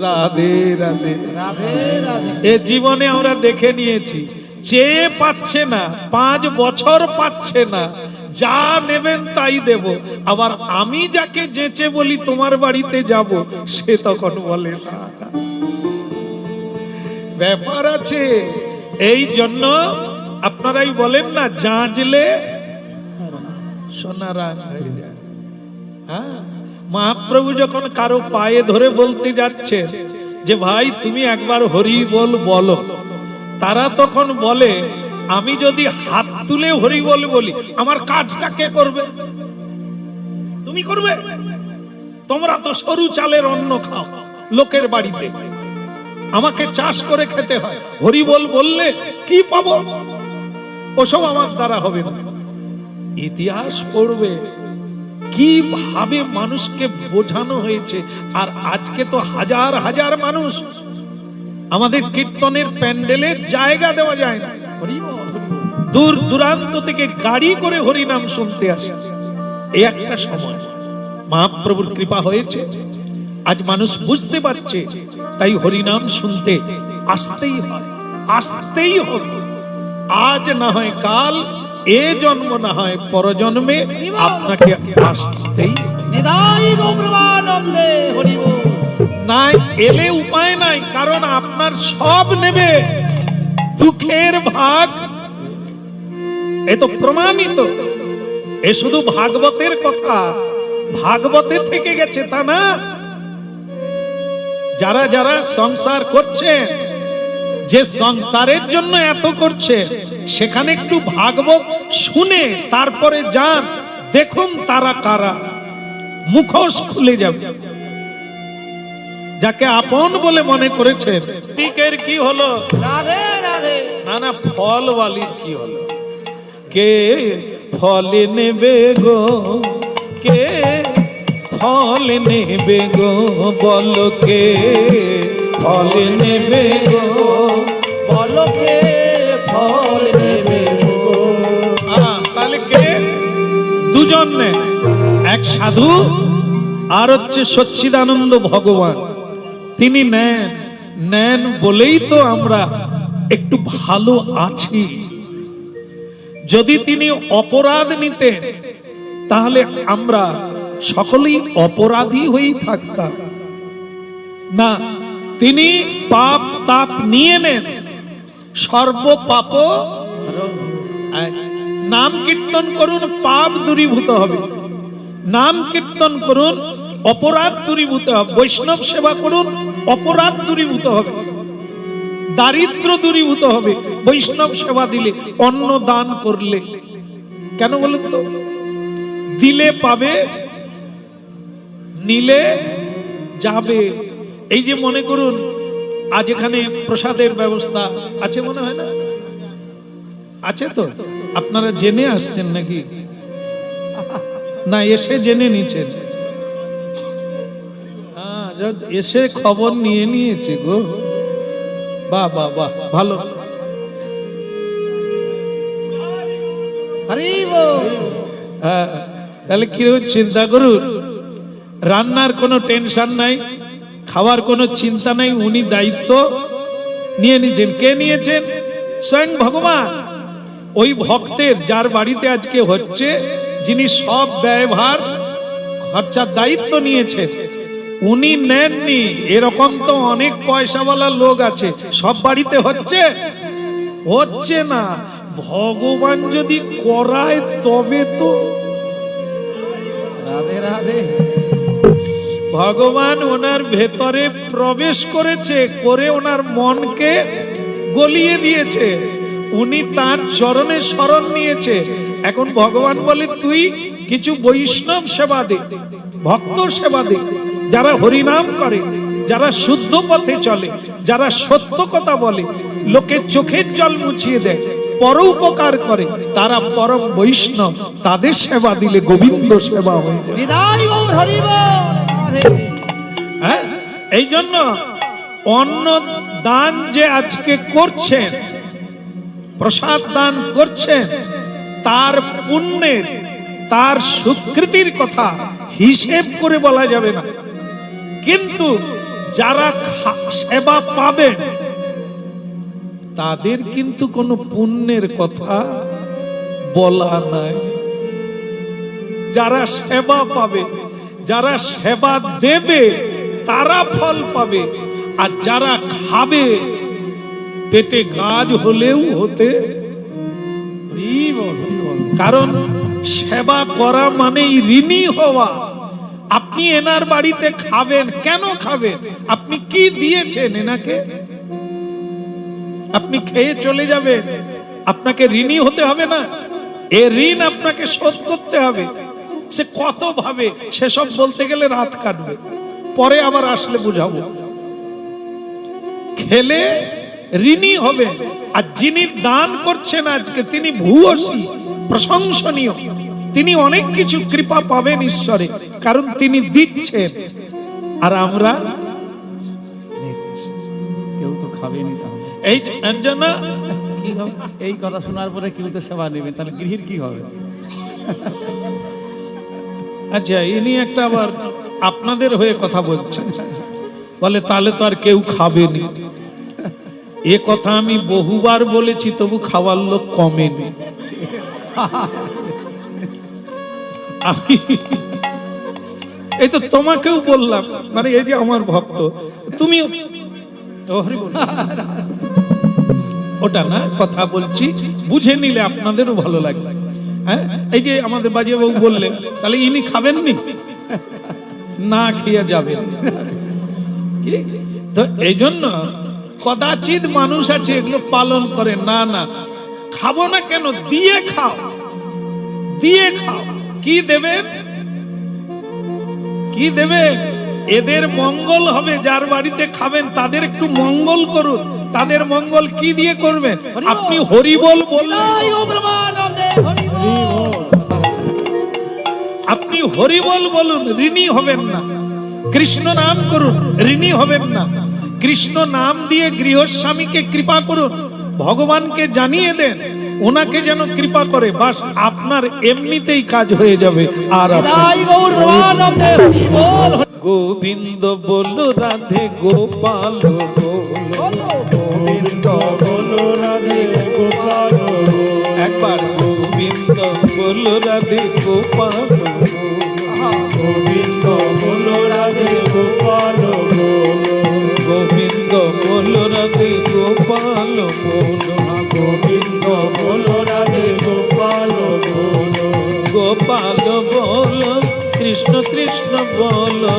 রাধে রাধে রাধে রাধে। এ জীবনে আমরা দেখে নিয়েছি, চেয়ে পাচ্ছে না, 5 বছর পাচ্ছে না, যা নেবেন তাই দেব। আবার আমি যাকে যেচে বলি তোমার বাড়িতে যাব, সে তখন বলে না, ব্যাপার আছে। এই জন্য আপনারাই বলেন না, জাঁজলে সোনারা হয়ে যায়। হ্যাঁ, মহাপ্রভু যখন কারো পায়ে ধরে বলতে যাচ্ছে যে ভাই তুমি একবার হরি বল বলো, তারা তখন বলে আমি যদি হাত তুলে হরি বল বলি, আমার কাজটা কে করবে? তুমি করবে? তোমরা তো সরু চালের অন্ন খাও লোকের বাড়িতে, আমাকে চাষ করে খেতে হয়, হরি বল বললে কি পাবো? ওসব আমার দ্বারা হবে না। ইতিহাস পড়বে কিভাবে মানুষকে বোঝানো হয়েছে। আর আজকে তো হাজার হাজার মানুষ আমাদের কীর্তনের প্যান্ডেলে জায়গা দেওয়া যায় না, দূর দূরান্ত থেকে গাড়ি করে হরিনাম শুনতে আসে। এই একটা সময় মহাপ্রভুর কৃপা হয়েছে, আজ মানুষ বুঝতে পারছে, তাই হরিনাম শুনতে আসতেই হয়, আসতেই হবে। আজ না হয় কাল, এ জন্ম না হয় পরজন্মে, আপনাকে আসতেই। নিতাই গৌরবানন্দে হরি বল। নাই এলে উপায় নাই, কারণ আপনার সব নেবে, দুঃখের ভাগ। এ তো প্রমাণিত। এ শুধু ভাগবতের কথা, ভাগবতে থেকে গেছে তা না। যারা যারা সংসার করছে, যে সংসারের জন্য এত করছে, সেখানে একটু ভাগবত শুনে তারপরে যান, দেখুন তারা কারা, মুখোশ খুলে যাবে। যাকে আপন বলে মনে করেছেন, দিকের কি হলো? রাধে রাধে। না না, ফলওয়ালির কি হলো? কে ফল নেবে গো, কে ফল নেবে গো, বলো কে ফল নেবে গো, বলো কে ফল নেবে গো। তাহলে কে? দুজন নেয়, এক সাধু আর হচ্ছে সচ্চিদানন্দ ভগবান। তিনি নেন, নেন বলেই তো আমরা একটু ভালো আছি। যদি তিনি অপরাধ নিতেন, তাহলে আমরা সকলেই অপরাধী হয়েই থাকতাম না। তিনি পাপ তাপ নিয়ে নেন, সর্ব পাপ। নাম কীর্তন করুন, পাপ দূরীভূত হবে। নাম কীর্তন করুন, অপরাধ দূরীভূত হবে। বৈষ্ণব সেবা করুন, অপরাধ দূরীভূত হবে, দারিদ্র দূরীভূত হবে বৈষ্ণব সেবা দিলে, অন্ন দান করলে। কেন বলুন তো? দিলে পাবে, নিলে যাবে। এই যে মনে করুন আজ এখানে প্রসাদের ব্যবস্থা আছে মনে হয় না? আছে তো? আপনারা জেনে আসছেন নাকি না এসে জেনে নিচ্ছেন? এসে খবর নিয়ে নিয়েছে গো। বাহ বাহ বাহ, ভালো। হ্যাঁ, তাহলে কিরকম চিন্তা করুন, রান্নার কোনো টেনশন নাই, খাওয়ার কোনো চিন্তা নাই, উনি দায়িত্ব নিয়ে নিয়েছেন। কে নিয়েছেন? স্বয়ং ভগবান। ওই ভক্তের যার বাড়িতে আজকে হচ্ছে, যিনি সব ব্যয়ভার খরচার দায়িত্ব নিয়েছেন, উনি নেননি। এরকম তো অনেক পয়সাওয়ালা লোক আছে, সব বাড়িতে হচ্ছে, হচ্ছে না। ভগবান যদি করায় তবে তো। রাধে রাধে। ভগবান ওনার ভেতরে প্রবেশ করেছে, করে ওনার মনকে গলিয়ে দিয়েছে, উনি তার চরণে শরণ নিয়েছে। এখন ভগবান বলে তুই কিছু বৈষ্ণব সেবা দে, ভক্ত সেবা দে, যারা হরিনাম করে, যারা শুদ্ধ পথে চলে, যারা সত্য কথা বলে, লোকের চোখের জল মুছিয়ে দেয়, পরোপকার করে, তারা পরম বৈষ্ণব। তাদের সেবা দিলে গোবিন্দ সেবা হয়ে যায়। হ্যাঁ, এই জন্য অন্ন দান যে আজকে করছেন, প্রসাদ দান করছেন, তার পুণ্যের, তার স্বীকৃতির কথা হিসেব করে বলা যাবে না। কিন্তু যারা সেবা পাবেন তাদের কিন্তু কোনো পুণ্যের কথা বলা নাই। যারা সেবা পাবে, যারা সেবা দেবে, তারা ফল পাবে। আর যারা খাবে, পেটে গাজ হলেও হতে, কারণ সেবা করা মানেই ঋণী হওয়া। আপনি এনার বাড়িতে খাবেন, কেন খাবেন? আপনি কি দিয়েছেন এনাকে? আপনি খেয়ে চলে যাবেন, আপনাকে ঋণী হতে হবে না? এ ঋণ আপনাকে শোধ করতে হবে। সে কত ভাবে, সেসব বলতে গেলে রাত কাটবে, পরে আবার আসলে বুঝাবো। খেলে ঋণী হবে। আর যিনি দান করছেন আজকে, তিনি ভূয়সী, প্রশংসনীয়, তিনি অনেক কিছু কৃপা পাবেন ঈশ্বরে, কারণ তিনি দিচ্ছেন আর আমরা কেউ তো খাবেনি। তাহলে এই জন্য কি হবে? এই কথা শোনার পরে কেউ তো সেবা নেবেন, তাহলে গৃহীর কি হবে? আচ্ছা, ইনি একটা আবার আপনাদের হয়ে কথা বলছেন, বলে তাহলে তো আর কেউ খাবেনি। এ কথা আমি বহুবার বলেছি, তবু খাওয়ার লোক কমেনি। এই তো তোমাকেও বললাম, মানে এই যে আমার ভক্ত, তুমিও ওটা না কথা বলছি, বুঝে নিলে আপনাদেরও ভালো লাগবে। হ্যাঁ, এই যে আমাদের বাজিয়াবাবু বললেন, তাহলে ইনি খাবেননি, না খেয়ে যাবেন কি? তো এই জন্য কদাচিৎ মানুষ আছে এগুলো পালন করে। না না, খাবো না কেন? দিয়ে খাও, দিয়ে খাও। কি দেবেন? কি দেবেন? এদের মঙ্গল হবে। যার বাড়িতে খাবেন তাদের একটু মঙ্গল করুন। তাদের মঙ্গল কি দিয়ে করবেন? আপনি হরিবল বললেন, আপনি হরিবল বলুন, ঋণী হবেন না। কৃষ্ণ নাম করুন, ঋণী হবেন না। কৃষ্ণ নাম দিয়ে গৃহস্বামীকে কৃপা করুন, ভগবানকে জানিয়ে দেন, ওনাকে যেন কৃপা করে, বাস আপনার এমনিতেই কাজ হয়ে যাবে। আর গোবিন্দ বলো, রাধে গোপাল বলো, গোবিন্দ বলো, রাধে গোপাল। একবার গোবিন্দ বলো, রাধে গোপাল। গোবিন্দ বলো, রাধে গোপাল। গোবিন্দ বলো, রাধে গোপাল বলো। গোবিন্দ বলো, রাধে গোপাল বলো। গোপাল বলো, কৃষ্ণ কৃষ্ণ বলো,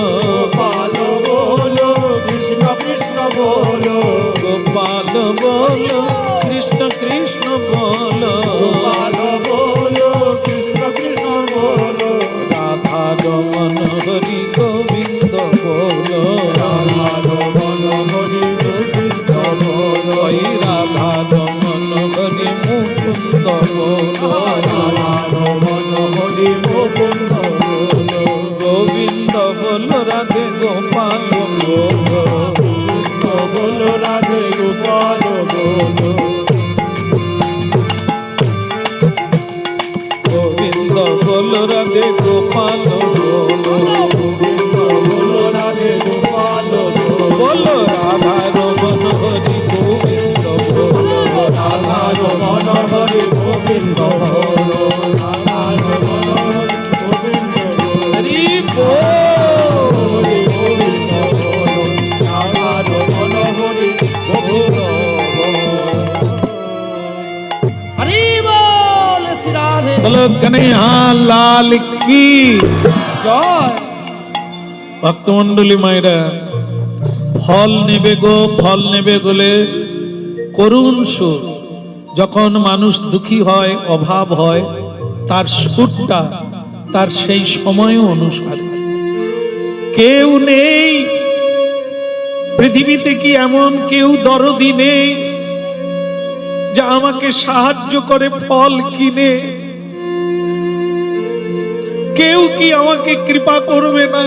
कन्हैया लाल की জয়। ভক্তমন্ডলী মায়েরা, ফল নেবে গো, ফল নেবে বলে করুণ সুর। যখন মানুষ দুঃখী হয়, অভাব হয়, তার সুরটা তার সেই সময় অনুসারে। কেউ নেই পৃথিবীতে, কি এমন কেউ দরদি নেই যা আমাকে সাহায্য করে ফল কিনে? কেউ কি আমাকে কৃপা করবে না?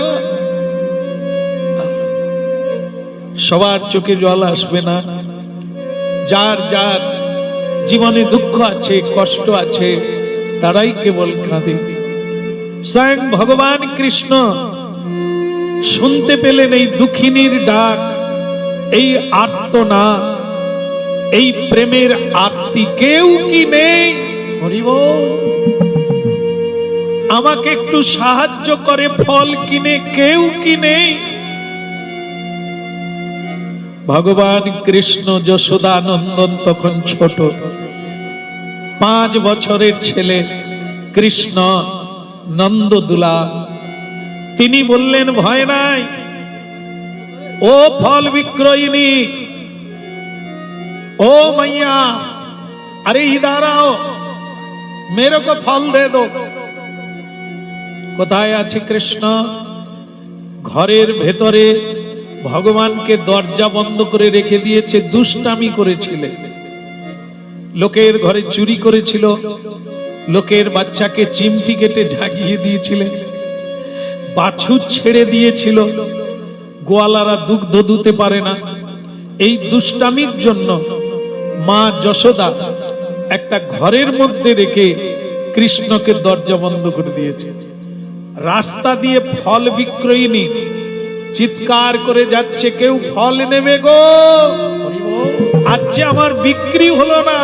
সবার চোখে জল আসবে না। যার যার জীবনে দুঃখ আছে, কষ্ট আছে, তারাই কেবল কাঁদে। স্বয়ং ভগবান কৃষ্ণ শুনতে পেলেন এই দুঃখিনীর ডাক, এই আর্তনাদ, এই প্রেমের আরতি। কেউ কি নেই হরি বল। আমাকে একটু সাহায্য করে ফল কিনে? কেউ কি নেই? ভগবান কৃষ্ণ, যশোদা নন্দন তখন ছোট, 5 বছরের ছেলে কৃষ্ণ নন্দদুলা। তিনি বললেন, ভয় নাই ও ফল বিক্রয়িনী, ও मैया, अरे इधर आओ, मेरे को फल दे दो। কোথায় আছে কৃষ্ণ? ঘরের ভেতরে ভগবানকে দরজা বন্ধ করে রেখে দিয়েছে। দুষ্টামি করেছিলেন, লোকের ঘরে চুরি করেছিল, লোকের বাচ্চাকে চিমটি কেটে ঝাগিয়ে দিয়েছিলেন, বাছুর ছেড়ে দিয়েছিল, গোয়ালারা দুগ্ধ দুতে পারে না। এই দুষ্টামির জন্য মা যশোদা একটা ঘরের মধ্যে রেখে কৃষ্ণকে দরজা বন্ধ করে দিয়েছে। রাস্তা দিয়ে ফল বিক্রয়িনী চিৎকার করে যাচ্ছে, কেউ ফল নেবে গো? আজ যে আমার বিক্রি হলো না,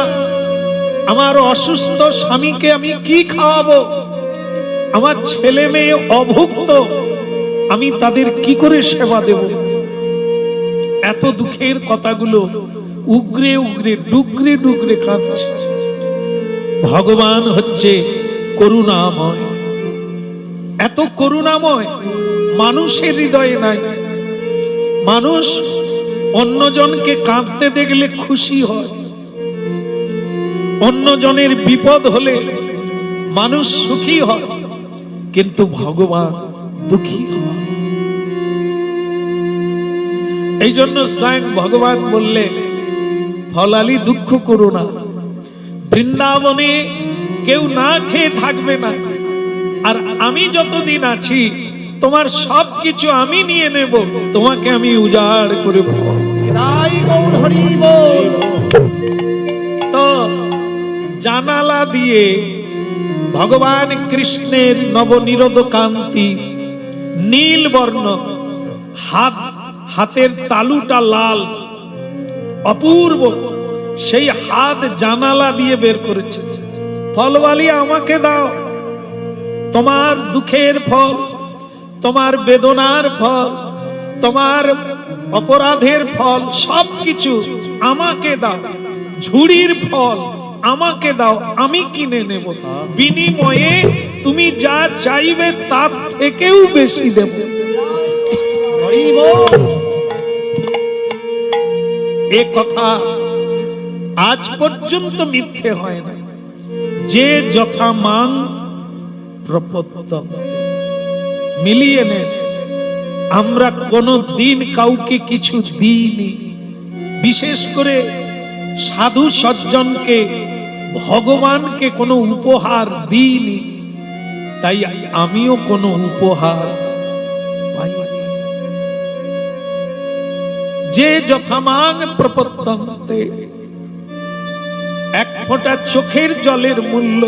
আমার অসুস্থ স্বামীকে আমি কি খাওয়াবো? আমার ছেলে মেয়ে অভুক্ত, আমি তাদের কি করে সেবা দেব? এত দুঃখের কথাগুলো উগরে উগরে ডুগরে ডুগরে কাঁদছে। ভগবান হচ্ছে করুণাময়, এত করুণাময় মানুষের হৃদয়ে নাই। মানুষ অন্যজনকে কাঁদতে দেখলে খুশি হয়, অন্যজনের বিপদ হলে মানুষ সুখী হয়, কিন্তু ভগবান দুঃখী হয়। এই জন্য স্বয়ং ভগবান বললে, ফলালি দুঃখ করো না, বৃন্দাবনে কেউ না খেয়ে থাকবে না, আর আমি যতদিন আছি তোমার সবকিছু আমি নিয়ে নেব, তোমাকে আমি উজাড় করে ফল দিয়ে দেব। তাই গৌর হরি বল। তো জানালা দিয়ে ভগবান কৃষ্ণের নবনিরোধ কান্তি, নীল বর্ণ, হাতের তালুটা লাল, অপূর্ব, সেই হাত জানালা দিয়ে বের করেছে। ফলওয়ালি আমাকে দাও, তোমার দুঃখের ফল, তোমার বেদনার ফল, তোমার অপরাধের ফল, সবকিছু আমাকে দাও। ঝুড়ির ফল আমাকে দাও, আমি কিনে নেব, বিনিময়ে তুমি যা চাইবে তার থেকেও বেশি দেব। হরি বল। এ কথা আজ পর্যন্ত মিথ্যে হয় না। যে যথা মান প্রপত্তম, মিলিয়ে নেন। আমরা কোনো দিন কাউকে কিছু দিইনি, বিশেষ করে সাধু সজ্জনকে, ভগবানকে কোনো উপহার দিইনি, তাই আমিও কোনো উপহার পাইনি। যে যথামাং প্রপত্তন্তে, এক ফোঁটা চোখের জলের মূল্য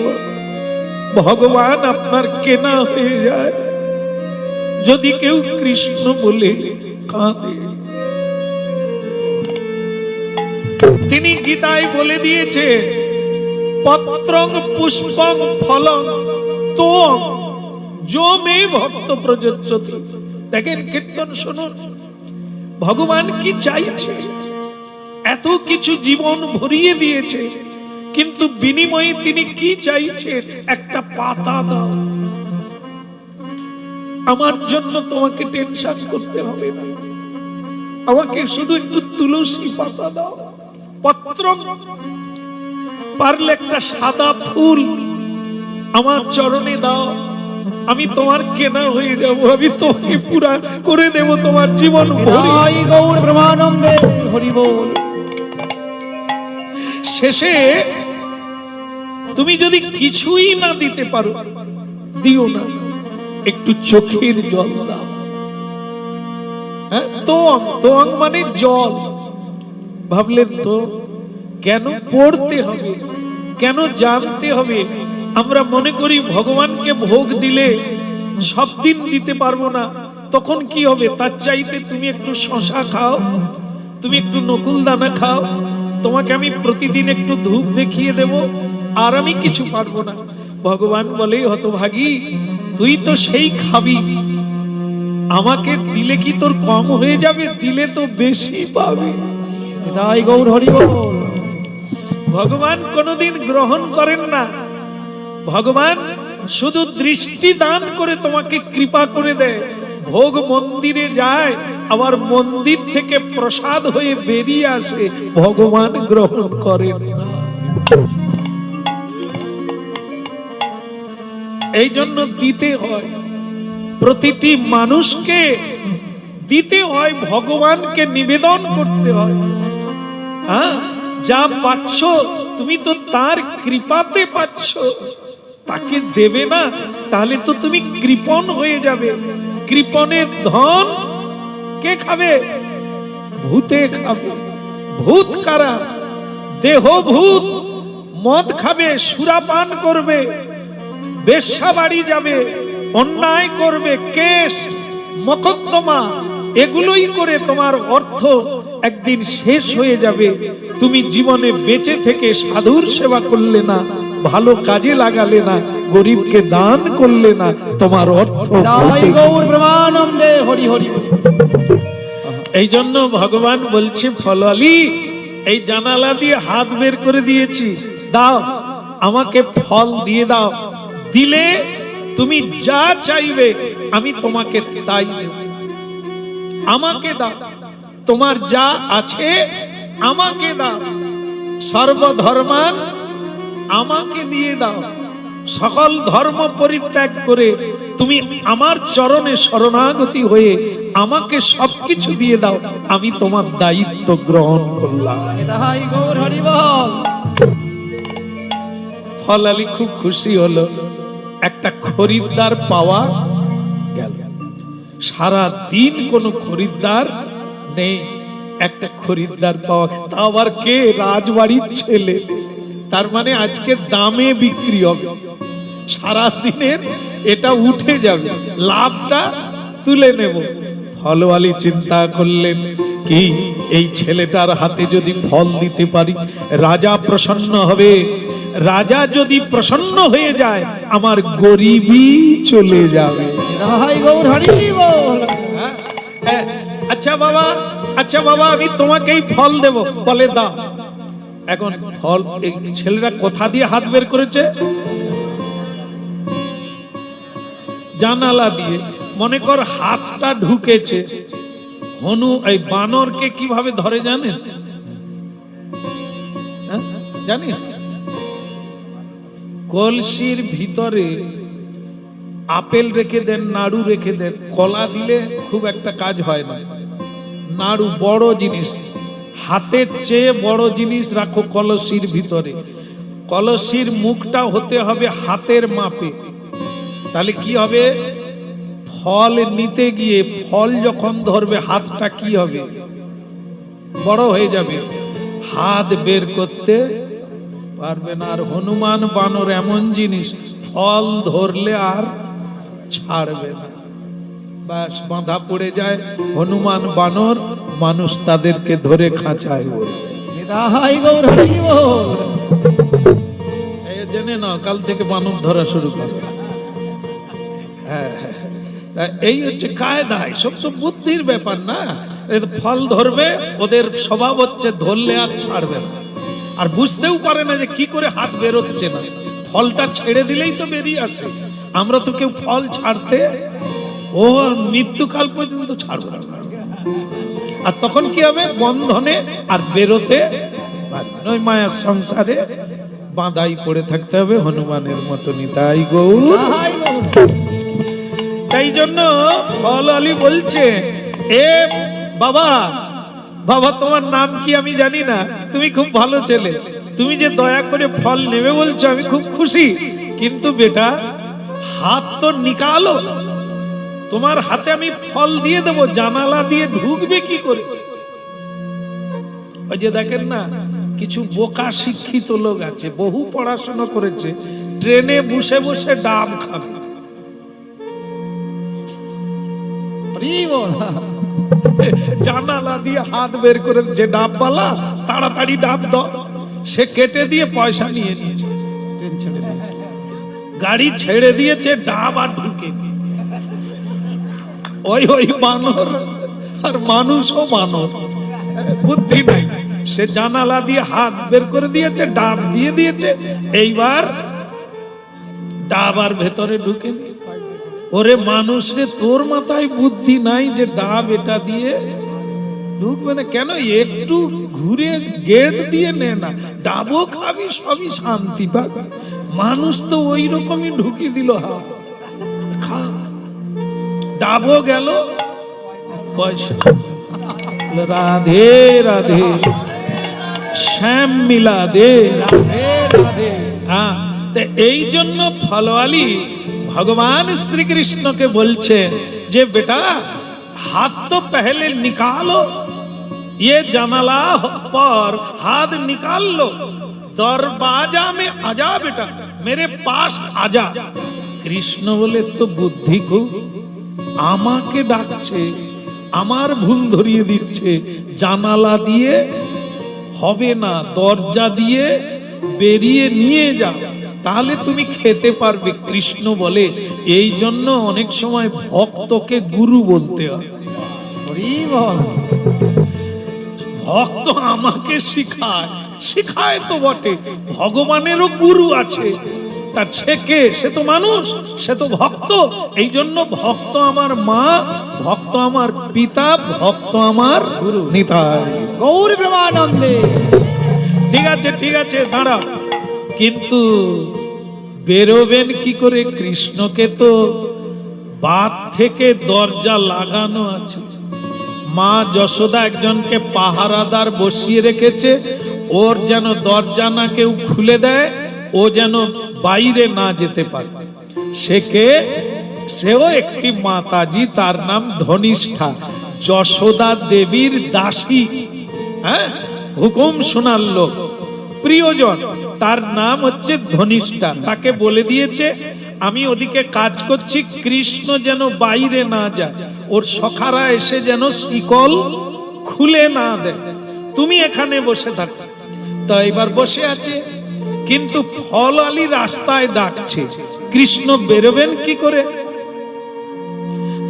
ভগবান আপনার কেনা হয়ে যায় যদি কেউ কৃষ্ণ বলে কাঁদে। তিনি গীতায় বলে দিয়েছে, পত্রং পুষ্পং ফলং তোম যো মে ভক্ত প্রযোজ্যতি। দেখেন, কীর্তন শুনুন, ভগবান কি চাইছে? এত কিছু জীবন ভরিয়ে দিয়েছে, কিন্তু বিনিময়ে তিনি কি চাইছেন? একটা পাতা দাও, আমার জন্য তোমাকে টেনশন করতে হবে না, আমাকে শুধু একটু তুলসী পাতা দাও, পত্র, পারলে একটা সাদা ফুল আমার চরণে দাও, আমি তোমার কেনা হয়ে যাব, আমি তোমাকে পুরা করে দেব তোমার জীবন ভরে। নিতাই গৌর প্রেমানন্দে হরি বল। শেষে তুমি যদি কিছুই না দিতে পারো, দিও না, একটু চোখের জল দাও। হ্যাঁ, তোয়াং মানে জল। ভাবলেন তো কেন পড়তে হবে, কেন জানতে হবে? আমরা মনে করি ভগবানকে ভোগ দিলে সব দিন দিতে পারবো না, তখন কি হবে? তার চাইতে তুমি একটু শশা খাও, তুমি একটু নকুল দানা খাও, তোমাকে আমি প্রতিদিন একটু ধূপ দেখিয়ে দেব, আর আমি কিছু পারবো না। ভগবান বলে, হতভাগী, তুই তো সেই খাবি, আমাকে দিলে কি তোর কম হয়ে যাবে? দিলে তো বেশি পাবে। নিতাই গৌর হরি বল। ভগবান কোনোদিন গ্রহণ করেন না, ভগবান শুধু দৃষ্টি দান করে তোমাকে কৃপা করে দেয়। ভোগ মন্দিরে যায়, আবার মন্দির থেকে প্রসাদ হয়ে বেরিয়ে আসে, ভগবান গ্রহণ করেন না। এই জন্য দিতে হয়, প্রতিটি মানুষকে দিতে হয়, ভগবানকে নিবেদন করতে হয়। হ্যাঁ, যা পাচ্ছ তুমি তো তার কৃপাতে পাচ্ছ, তাকে দেবে না তাহলে তো তুমি কৃপণ হয়ে যাবে। কৃপণের ধন কে খাবে? ভূতে খাবে। ভূত কারা? দেহ ভূত। মদ খাবে, সুরাপান করবে, বেশ্যা বাড়ি যাবে, অন্যায় করবে, কেস মকদ্দমা, এগুলোই করে তোমার অর্থ একদিন শেষ হয়ে যাবে। তুমি জীবনে বেঁচে থেকে সাধুর সেবা করলে না, ভালো কাজে লাগালে না, গরিবকে দান করলে না, তোমার অর্থ নিতাই গৌর প্রেমানন্দে হরি হরি। এই জন্য ভগবান বলছে, ফলালি, এই জানালা দিয়ে হাত বের করে দিয়েছি, দাও, আমাকে ফল দিয়ে দাও, দিলে তুমি যা চাইবে আমি তোমাকে তাই দেব। আমাকে দাও, তোমার যা আছে আমাকে দাও, সর্বধর্মান আমাকে দিয়ে দাও, সকল ধর্ম পরিত্যাগ করে তুমি আমার চরণে শরণাগতি হয়ে আমাকে সবকিছু দিয়ে দাও, আমি তোমার দায়িত্ব গ্রহণ করলাম। নিতাই গৌর হরি বল। ফলালি খুব খুশি হলো, একটা খরিদ্দার পাওয়া গেল। সারা দিন কোনো খরিদ্দার নেই, একটা খরিদ্দার পাওয়া, তা আবার কে? রাজবাড়ির ছেলে। তার মানে আজকে দামে বিক্রি হবে, সারা দিনের এটা উঠে যাবে, লাভটা তুলে নেব। ফলওয়ালি চিন্তা করলেন, কি এই ছেলেটার হাতে যদি ফল দিতে পারি, রাজা প্রসন্ন হবে। রাজা যদি প্রসন্ন হয়ে যায়, আমার গরিবই চলে যাবে। নিতাই গৌর হরি বল। আচ্ছা বাবা, আচ্ছা বাবা, আমি তোমাকেই ফল দেব। বলে দাও। এখন ফল, এই ছেলেরা কোথা দিয়ে হাত বের করেছে? জানালা দিয়ে। মনে কর হাতটা ঢুকেছে। হনু এই বানরকে কিভাবে ধরে জানেন? জানি, কলসির ভিতরে আপেল রেখে দেন, নাড়ু রেখে দেন, কলা দিলে খুব একটা কাজ হয় না। নাড়ু বড় জিনিস, হাতের চেয়ে বড় জিনিস রাখো কলসির ভিতরে। কলসির মুখটা হতে হবে হাতের মাপে, তাহলে কি হবে? ফল নিতে গিয়ে ফল যখন ধরবে, হাতটা কি হবে? বড় হয়ে যাবে, হাত বের করতে পারবে না। আর হনুমান বানর এমন জিনিস, ফল ধরলে আর ছাড়বে না, বাস বাঁধা পড়ে যায়। হনুমান বানর, মানুষ তাদেরকে ধরে খাঁচায় বলবে। নিতাই গৌর হরি বল। এই জেনে নাও, কাল থেকে বানর ধরা শুরু করবে। হ্যাঁ, এই হচ্ছে কায়দা, সব তো বুদ্ধির ব্যাপার না। ফল ধরবে, ওদের স্বভাব হচ্ছে ধরলে আর ছাড়বে না। আর বুঝতেও পারে না যে কি করে হাত বেরোচ্ছে না, ফলটা ছেড়ে দিলেই তো বেরিয়ে আসে। আমরা তো কেউ ফল ছাড়তে ও মৃত্যুকাল পর্যন্ত ছাড়বো না। আর তখন কি হবে? বন্ধনে আর বেরোতে পারবে না। ওই মায়ার সংসারে বাঁধাই পড়ে থাকতে হবে হনুমানের মতো। নিতাই গৌর। তাই জন্য ফল আলী বলছে, এ বাবা, বাবা তোমার নাম কি আমি জানি না, তুমি খুব ভালো ছেলে, তুমি যে দয়া করে ফল নেবে বলছো আমি খুব খুশি, কিন্তু বেটা হাত তো নিকালো, তোমার হাতে আমি ফল দিয়ে দেবো, জানালা দিয়ে ঢুকবে কি করে? ওই যে দেখেন না, কিছু বোকা শিক্ষিত লোক আছে, বহু পড়াশোনা করেছে, ট্রেনে বসে বসে ডাব খাবে। জানালা দিয়ে হাত বের করে, যে ডাবওয়ালা তাড়াতাড়ি ডাব দাও, সে কেটে দিয়ে পয়সা নিয়ে নিয়েছে, গাড়ি ছেড়ে দিয়েছে, ডাব আর ঢুকে। ওই ওই বানর, আর মানুষও বানর, বুদ্ধি নাই। সে জানালা দিয়ে হাত বের করে দিয়েছে, ডাব দিয়ে দিয়েছে, এইবার ডাব আর ভেতরে ঢুকে। ওরে মানুষ রে, তোর মাথায় বুদ্ধি নাই যে ডাব এটা দিয়ে ঢুকবে না কেন? একটু ঘুরে গেট দিয়ে নে না, ডাবও খাবি, সবই শান্তি পাবে। মানুষ তো ওই রকমই ঢুকি দিল, খা, ডাবও গেল, পয়সা। রাধে রাধে শ্যাম মিলা দে। এই জন্য ফলওয়ালি भगवान श्री कृष्ण के बोलছে যে बेटा हाथ तो पहले निकालो, ये जनाला पर हाथ निकाल लो, दरवाजा में आजा बेटा, मेरे पास आजा। কৃষ্ণ বলে তো বুদ্ধি খুব, আমাকে ডাকছে, আমার ভুল ধরিয়ে দিচ্ছে, জানালা দিয়ে হবে না, দরজা দিয়ে বেরিয়ে নিয়ে যা, তাহলে তুমি খেতে পারবে। কৃষ্ণ বলে এই জন্য অনেক সময় ভক্তকে গুরু বলতে হয়। ভক্ত আমাকে শিখায়, শিখায় তো বটে, ভগবানেরও গুরু আছে, তার সে কে? সে তো মানুষ, সে তো ভক্ত। এই জন্য ভক্ত আমার মা, ভক্ত আমার পিতা, ভক্ত আমার গুরু। নিতাই গৌর প্রেমানন্দে। ঠিক আছে, ঠিক আছে, দাঁড়া। কিন্তু বেরোবেন কি করে? কৃষ্ণকে তো বাদ থেকে দরজা লাগানো আছে। মা যশোদা একজনকে পাহারাদার বসিয়ে রেখেছে, ওর যেন দরজা না কেউ খুলে দেয়, ও যেন বাইরে না যেতে পারে। সে কে? সেও একটি মাতাজি, তার নাম ধনিষ্ঠা, যশোদা দেবীর দাসী। হ্যাঁ, হুকুম শোনার লোক, প্রিয়জন, তার নাম হচ্ছে ধনিষ্ঠা। তাকে বলে দিয়েছে আমি ওদিকে কাজ করছি, কৃষ্ণ যেন বাইরে না যায়, ওর সখারা এসে যেন শিকল খুলে না দেয়, তুমি এখানে বসে থাকো। তো এবার বসে আছে, কিন্তু ফল আলী রাস্তায় ডাকছে, কৃষ্ণ বেরোবেন কি করে?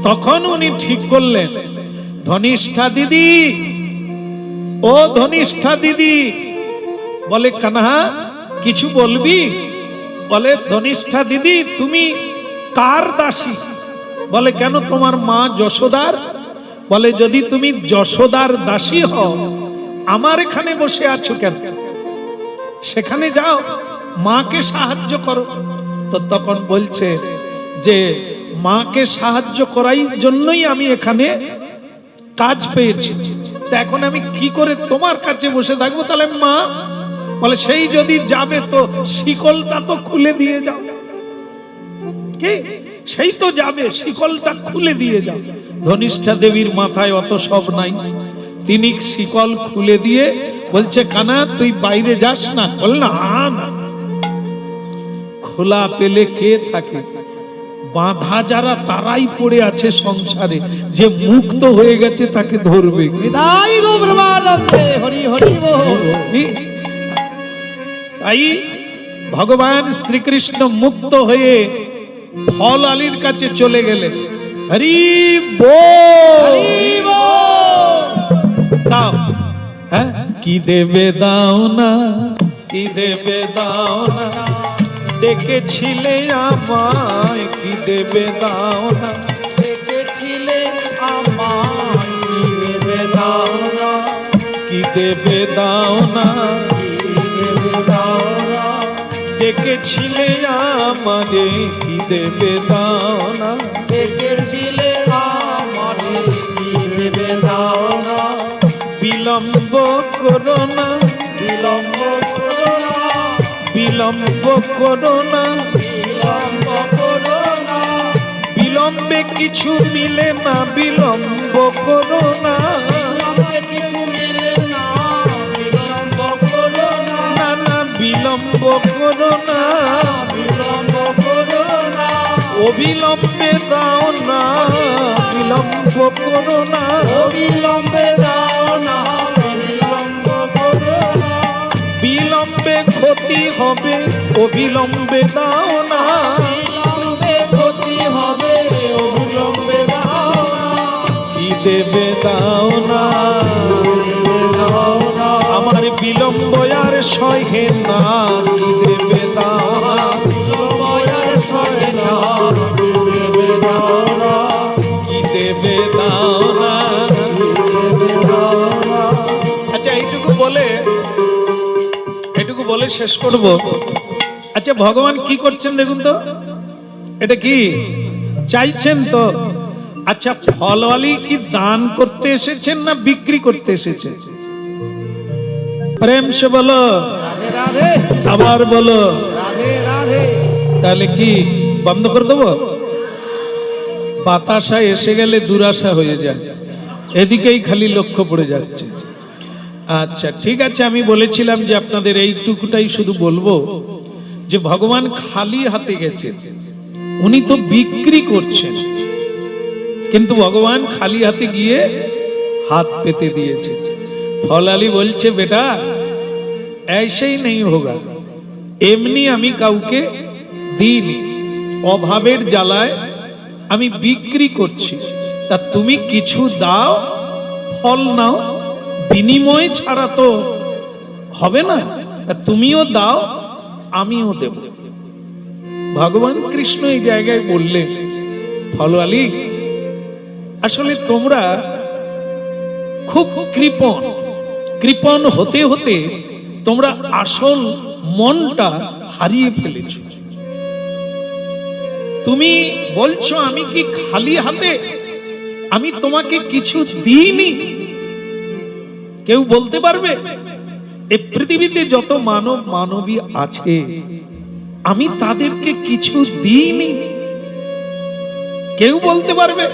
তখন উনি ঠিক করলেন, ধনিষ্ঠা দিদি, ও ধনিষ্ঠা দিদি। বলে কানহা কিছু বলবি? বলে ধনিষ্ঠা দিদি তুমি কার দাসী? বলে কেন, তোমার মা যশোদার। বলে যদি তুমি যশোদার দাসী হও, আমার এখানে বসে আছো কেন? সেখানে যাও, মাকে সাহায্য করো। তো তখন বলছে যে মাকে সাহায্য করাই জন্যই আমি এখানে কাজ পেয়েছি, তা এখন আমি কি করে তোমার কাছে বসে থাকবো? তাহলে মা বলে সেই যদি যাবে তো শিকলটা তো খুলে দিয়ে যাও। কি? সেই তো যাবে, শিকলটা খুলে দিয়ে যাও। ধনিষ্ঠা দেবীর মাথায় অত সব নাই, তিনি শিকল খুলে দিয়ে বলছে কানা তুই বাইরে যাস না। বল না, না, খোলা পেলে কে থাকে? বাঁধা যারা তারাই পড়ে আছে সংসারে, যে মুক্ত হয়ে গেছে তাকে ধরবে। তাই ভগবান শ্রীকৃষ্ণ মুক্ত হয়ে ফল আলীর কাছে চলে গেলেন। হরি বল। হ্যাঁ, কি দেবে দাও না, কি দেবে দাও না, ডেকেছিলে আমায়, কি দেবে দাও না, ডেকেছিলে আমায়, কি দেবে দাও না, কি দেবে দাও না, কি দেবে দাও না, ডেকেছিলে আমারে, কি দেবে দাও না, ডেকেছিলে আমারে, কি দেবে দাও না, বিলম্ব করো না, বিলম্ব করো না, বিলম্ব করো না, বিলম্ব করো না, বিলম্বে কিছু মিলে না, বিলম্ব করো না, বিলম্বে কিছু মেলে না, বিলম্ব করো না, না না বিলম্ব করো না, বিলম্ব করো না, অবিলম্বে দাও না, বিলম্ব করো না, অবিলম্বে দাও না, বিলম্ব করো না, বিলম্বে ক্ষতি হবে, অবিলম্বে দাও না, বিলম্বে ক্ষতি হবে, অবিলম্বে দাও না, কি দেবে দাও না, দাও না, আমার বিলম্ব আর সহে না, কি দেবে দাও না, বিলম্বয়ার সহে না, দেবে দাও না, কি দেবে দাও না। দেবে দাও না, আচ্ছা এইটুকু বলে শেষ করব। আচ্ছা ভগবান কি করছেন দেখুন তো, এটা কি চাইছেন তো? আচ্ছা ফলওয়ালি কি দান করতে এসেছেন না বিক্রি করতে এসেছেন? প্রেম সে বলো, রাধে রাধে, আবার বলো। রাধে রাধে, তাহলে কি বন্ধ করে দেবো? বাতাসা এসে গেলে দুরাশা হয়ে যায়, এদিকেই খালি লক্ষ্য পড়ে যাচ্ছে। আচ্ছা ঠিক আছে, আমি বলেছিলাম যে আপনাদের এইটুকুটাই শুধু বলবো যে ভগবান খালি হাতে গেছেন, উনি তো বিক্রি করছেন, কিন্তু ভগবান খালি হাতে গিয়ে হাত পেতে দিয়েছে। ফলালি বলছে বেটা ऐसे নেই হোগা, এমনি আমি কাউকে দিইনি, অভাবের জ্বালায় আমি বিক্রি করছি, তা তুমি কিছু দাও, ফল নাও, বিনিময় ছাড়া তো হবে না, তা তুমিও দাও আমিও দেব। ভগবান কৃষ্ণ এই জায়গায় বললেন ফলওয়ালি আসলে তোমরা খুব কৃপণ, কৃপণ হতে হতে তোমরা আসল মনটা হারিয়ে ফেলেছ। তুমি বলছো আমি কি খালি হাতে, আমি তোমাকে কিছু দিইনি। কেউ বলতে পারবে এই পৃথিবীতে যত মানব মানবী আছে আমি তাদেরকে কিছু দিইনি? কেউ বলতে পারবে?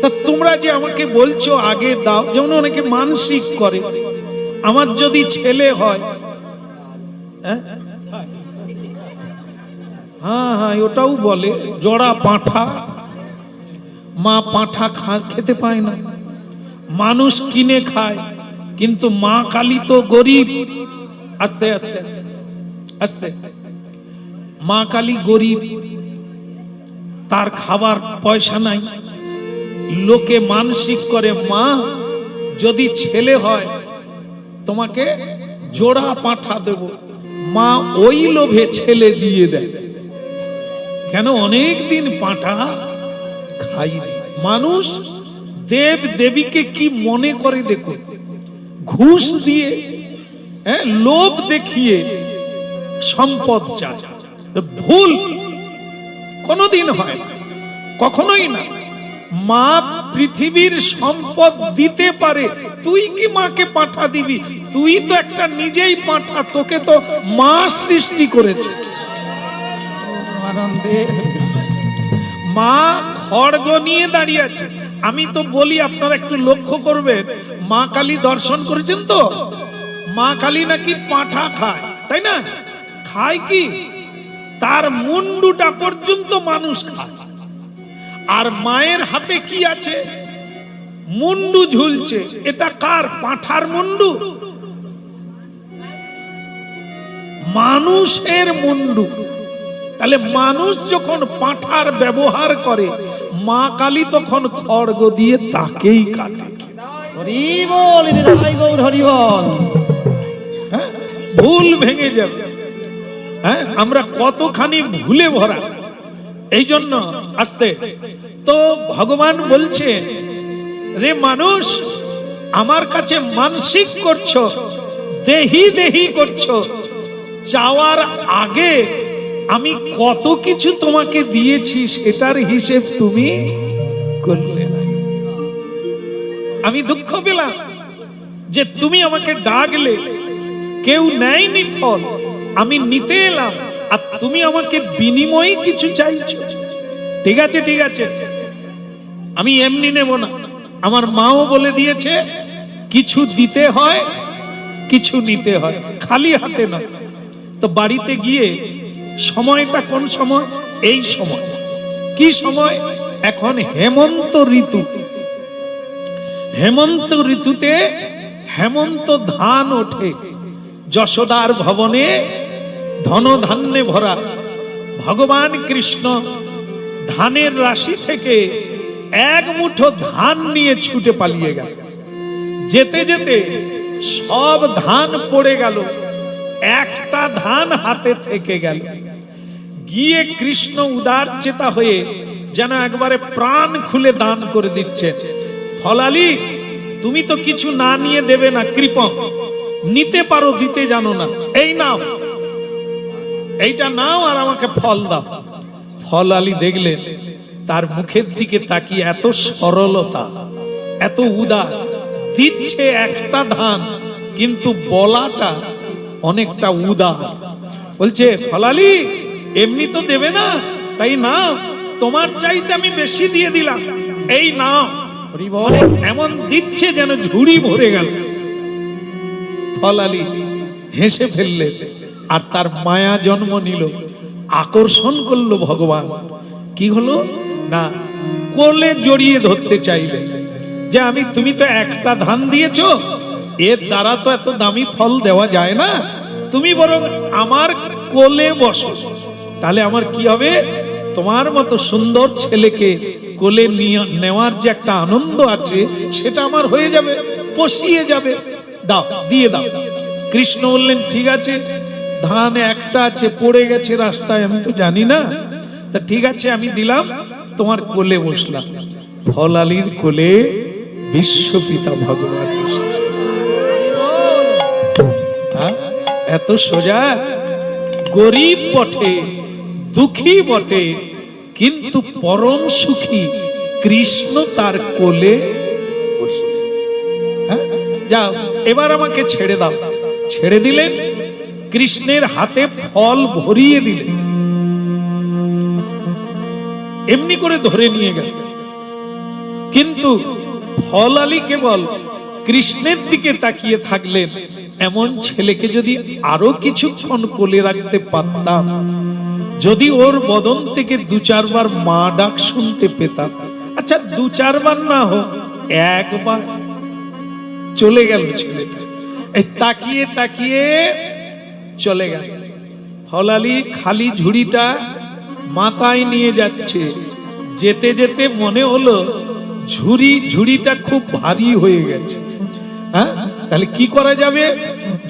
তা তোমরা যে আমাকে বলছো আগে দাও, যেমন অনেকে মানসিক করে আমার যদি ছেলে হয়, হ্যাঁ হ্যাঁ ওটাও বলে জোড়া পাঁঠা, মা পাঁঠা খেতে পায় না, মানুষ কিনে খায়, কিন্তু মা কালী তো গরিব। আস্তে আস্তে আস্তে মা কালী গরিব, তার খাবার পয়সা নাই, লোকে মানসিক করে মা যদি ছেলে হয় তোমাকে জোড়া পাঁঠা দেব, মা ওই লোভে ছেলে দিয়ে দেয়। কেন? অনেক দিন পাঁঠা খাইনি। মানুষ দেব দেবীকে কি মনে করে দেখো, ঘুষ দিয়ে, লোভ দেখিয়ে সম্পদ চায়। ভুল কোনদিন হয় না, কখনোই না। মা পৃথিবীর সম্পদ দিতে পারে, তুই কি মাকে পাঁঠা দিবি? তুই তো একটা নিজেই পাঁঠা, তোকে তো মা সৃষ্টি করেছে। মা খড়গ নিয়ে দাঁড়িয়ে আছে। আমি তো বলি আপনারা একটু লক্ষ্য করবেন, মা কালী দর্শন করেছেন তো? মা কালী নাকি পাঁঠা খায়, তাই না? খায় কি? তার মুন্ডুটা পর্যন্ত মানুষ খায়। আর মায়ের হাতে কি আছে? মুন্ডু ঝুলছে। এটা কার? পাঁঠার মুন্ডু? মানুষের মুন্ডু। তাহলে মানুষ যখন পাঁঠার ব্যবহার করে, মা কালী তখন খড়গ দিয়ে তাকেই কাটে। হরি বল হৃদয় গৌর হরি বল। হ্যাঁ, ভুল ভেঙে যাবে। হ্যাঁ, আমরা কতখানি ভুলে ভরা। এই জন্য আসতে তো ভগবান বলছে, রে মানুষ, আমার কাছে মানসিক করছো, দেহি দেহি করছো, চাওয়ার আগে আমি কত কিছু তোমাকে দিয়েছি সেটার হিসেব তুমি করলে না। আমি দুঃখ পেলাম যে তুমি আমাকে ডাকলে, কেউ নেয়নি ফল, আমি নিতে এলাম, আর তুমি আমাকে বিনিময়ে কিছু চাইছো। ঠিক আছে, ঠিক আছে, আমি এমনি নেব না। আমার মাও বলে দিয়েছে, কিছু দিতে হয়, কিছু নিতে হয়, খালি হাতে না। তো বাড়িতে গিয়ে, সময়টা কোন সময়? এই সময়। কি সময়? এখন হেমন্ত ঋতু। হেমন্ত ঋতুতে হেমন্ত ধান ওঠে, যশোদার ভবনে ধনধান্যে ভরা। ভগবান কৃষ্ণ ধানের রাশি থেকে এক মুঠো ধান নিয়ে ছুটে পালিয়ে গেল। যেতে যেতে সব ধান পড়ে গেল, একটা ধান হাতে থেকে গেল। গিয়ে কৃষ্ণ উদার চেতা হয়ে যেন একবারে প্রাণ খুলে দান করে দিচ্ছেন। ফলালি, তুমি তো কিছু না নিয়ে দেবে না, কৃপণ, নিতে পারো, দিতে জানো না, এই নাও, এইটা নাও আর আমাকে ফল দাও। ফলালি দেখলেন তার মুখের দিকে তাকিয়ে এত সরলতা, এত উদার, দিচ্ছে একটা ধান, কিন্তু বলাটা অনেকটা উদার। বলছে, ফলালি, এমনি তো দেবে না, তাই না, তোমার চাইতে আমি বেশি দিয়ে দিলাম, এই নাও। এমন দিচ্ছে যেন ঝুড়ি ভরে গেল। ফলালি হেসে ফেললেন, আর তার মায়া জন্ম নিল, আকর্ষণ করলো ভগবান। কি হলো না, কোলে জড়িয়ে ধরতে চাইলেন যে আমি, তুমি তো একটা ধান দিয়েছো, এর দ্বারা তো এত দামি ফল দেওয়া যায় না, তুমি বরং আমার কোলে বসো, তাহলে আমার কি হবে, তোমার মতো সুন্দর ছেলেকে কোলে নেওয়ার যে একটা আনন্দ আছে সেটা আমার হয়ে যাবে, পশিয়ে যাবে, দাও, দিয়ে দাও। কৃষ্ণ বললেন, ঠিক আছে, ধান একটা আছে, পড়ে গেছে রাস্তায়, আমি তো জানি না, তা ঠিক আছে, আমি দিলাম, তোমার কোলে বসলাম। ফলালির কোলে বিশ্বপিতা ভগবান বসলেন। এত সোজা, গরিব বটে, দুঃখী বটে, কিন্তু পরম সুখী। কৃষ্ণ তার কোলে বসলেন। যাও, এবার আমাকে ছেড়ে দাও। ছেড়ে দিলেন, কৃষ্ণের হাতে ফল ভরিয়ে দিলেন, এমনি করে ধরে নিয়ে গেল। কিন্তু ফলালি কেবল কৃষ্ণের দিকে তাকিয়ে থাকলেন। এমন ছেলেকে যদি আরো কিছুক্ষণ কোলে রাখতে পারতাম, যদি ওর বদন থেকে দু চারবার মা ডাক শুনতে পেতাম, আচ্ছা দু চারবার না হোক, একবার, চলে গেল ছেলেটা। এই তাকিয়ে তাকিয়ে চলে গেল। ফলালি খালি ঝুড়িটা মাথায় নিয়ে যাচ্ছে, যেতে যেতে মনে হলো ঝুড়িটা খুব ভারী হয়ে গেছে। হ্যাঁ, তাহলে কি করা যাবে?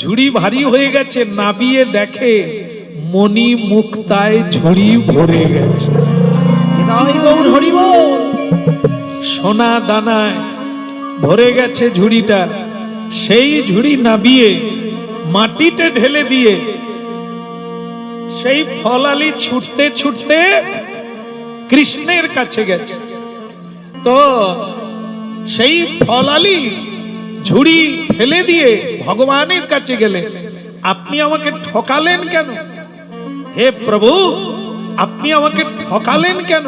ঝুড়ি ভারী হয়ে গেছে, নাবিয়ে দেখে মণি মুক্তায় ঝুড়ি ভরে গেছে। সোনা দানায় ভরে গেছে ঝুড়িটা। সেই ঝুড়ি নাবিয়ে মাটিতে ঢেলে দিয়ে সেই ফলালি ছুটতে ছুটতে কৃষ্ণের কাছে গেছে। তো সেই ফলালি ঝুড়ি ফেলে দিয়ে ভগবানের কাছে গেলে, আপনি আমাকে ঠকালেন কেন? হে প্রভু, আপনি আমাকে ঠকালেন কেন?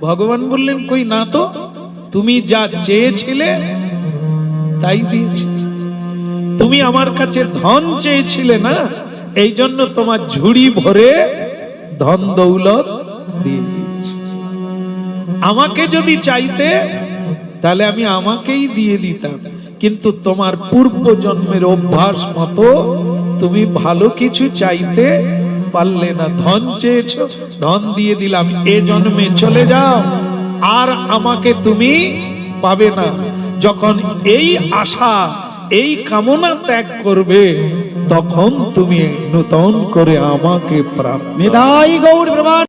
ভগবান বললেন, কই না তো, তুমি যা চেয়েছিলে তাই দিয়েছি। তুমি আমার কাছে ধন চেয়েছিলে না, এই জন্য তোমার ঝুড়ি ভরে ধন দৌলত দিয়ে দিয়েছি। আমাকে যদি চাইতে, তাহলে আমি আমাকেই দিয়ে দিতাম, কিন্তু তোমার পূর্ব জন্মের অভ্যাস মতো তুমি ভালো কিছু চাইতে পারলে না। ধন চেয়েছো, ধন দিয়ে দিলাম, এ জন্মে চলে যাও, আর আমাকে তুমি পাবে না। যখন এই আশা এই কামনা ত্যাগ করবে তখন তুমি নূতন করে আমাকে প্রাপ্ত। নিতাই গৌর প্রমাণ।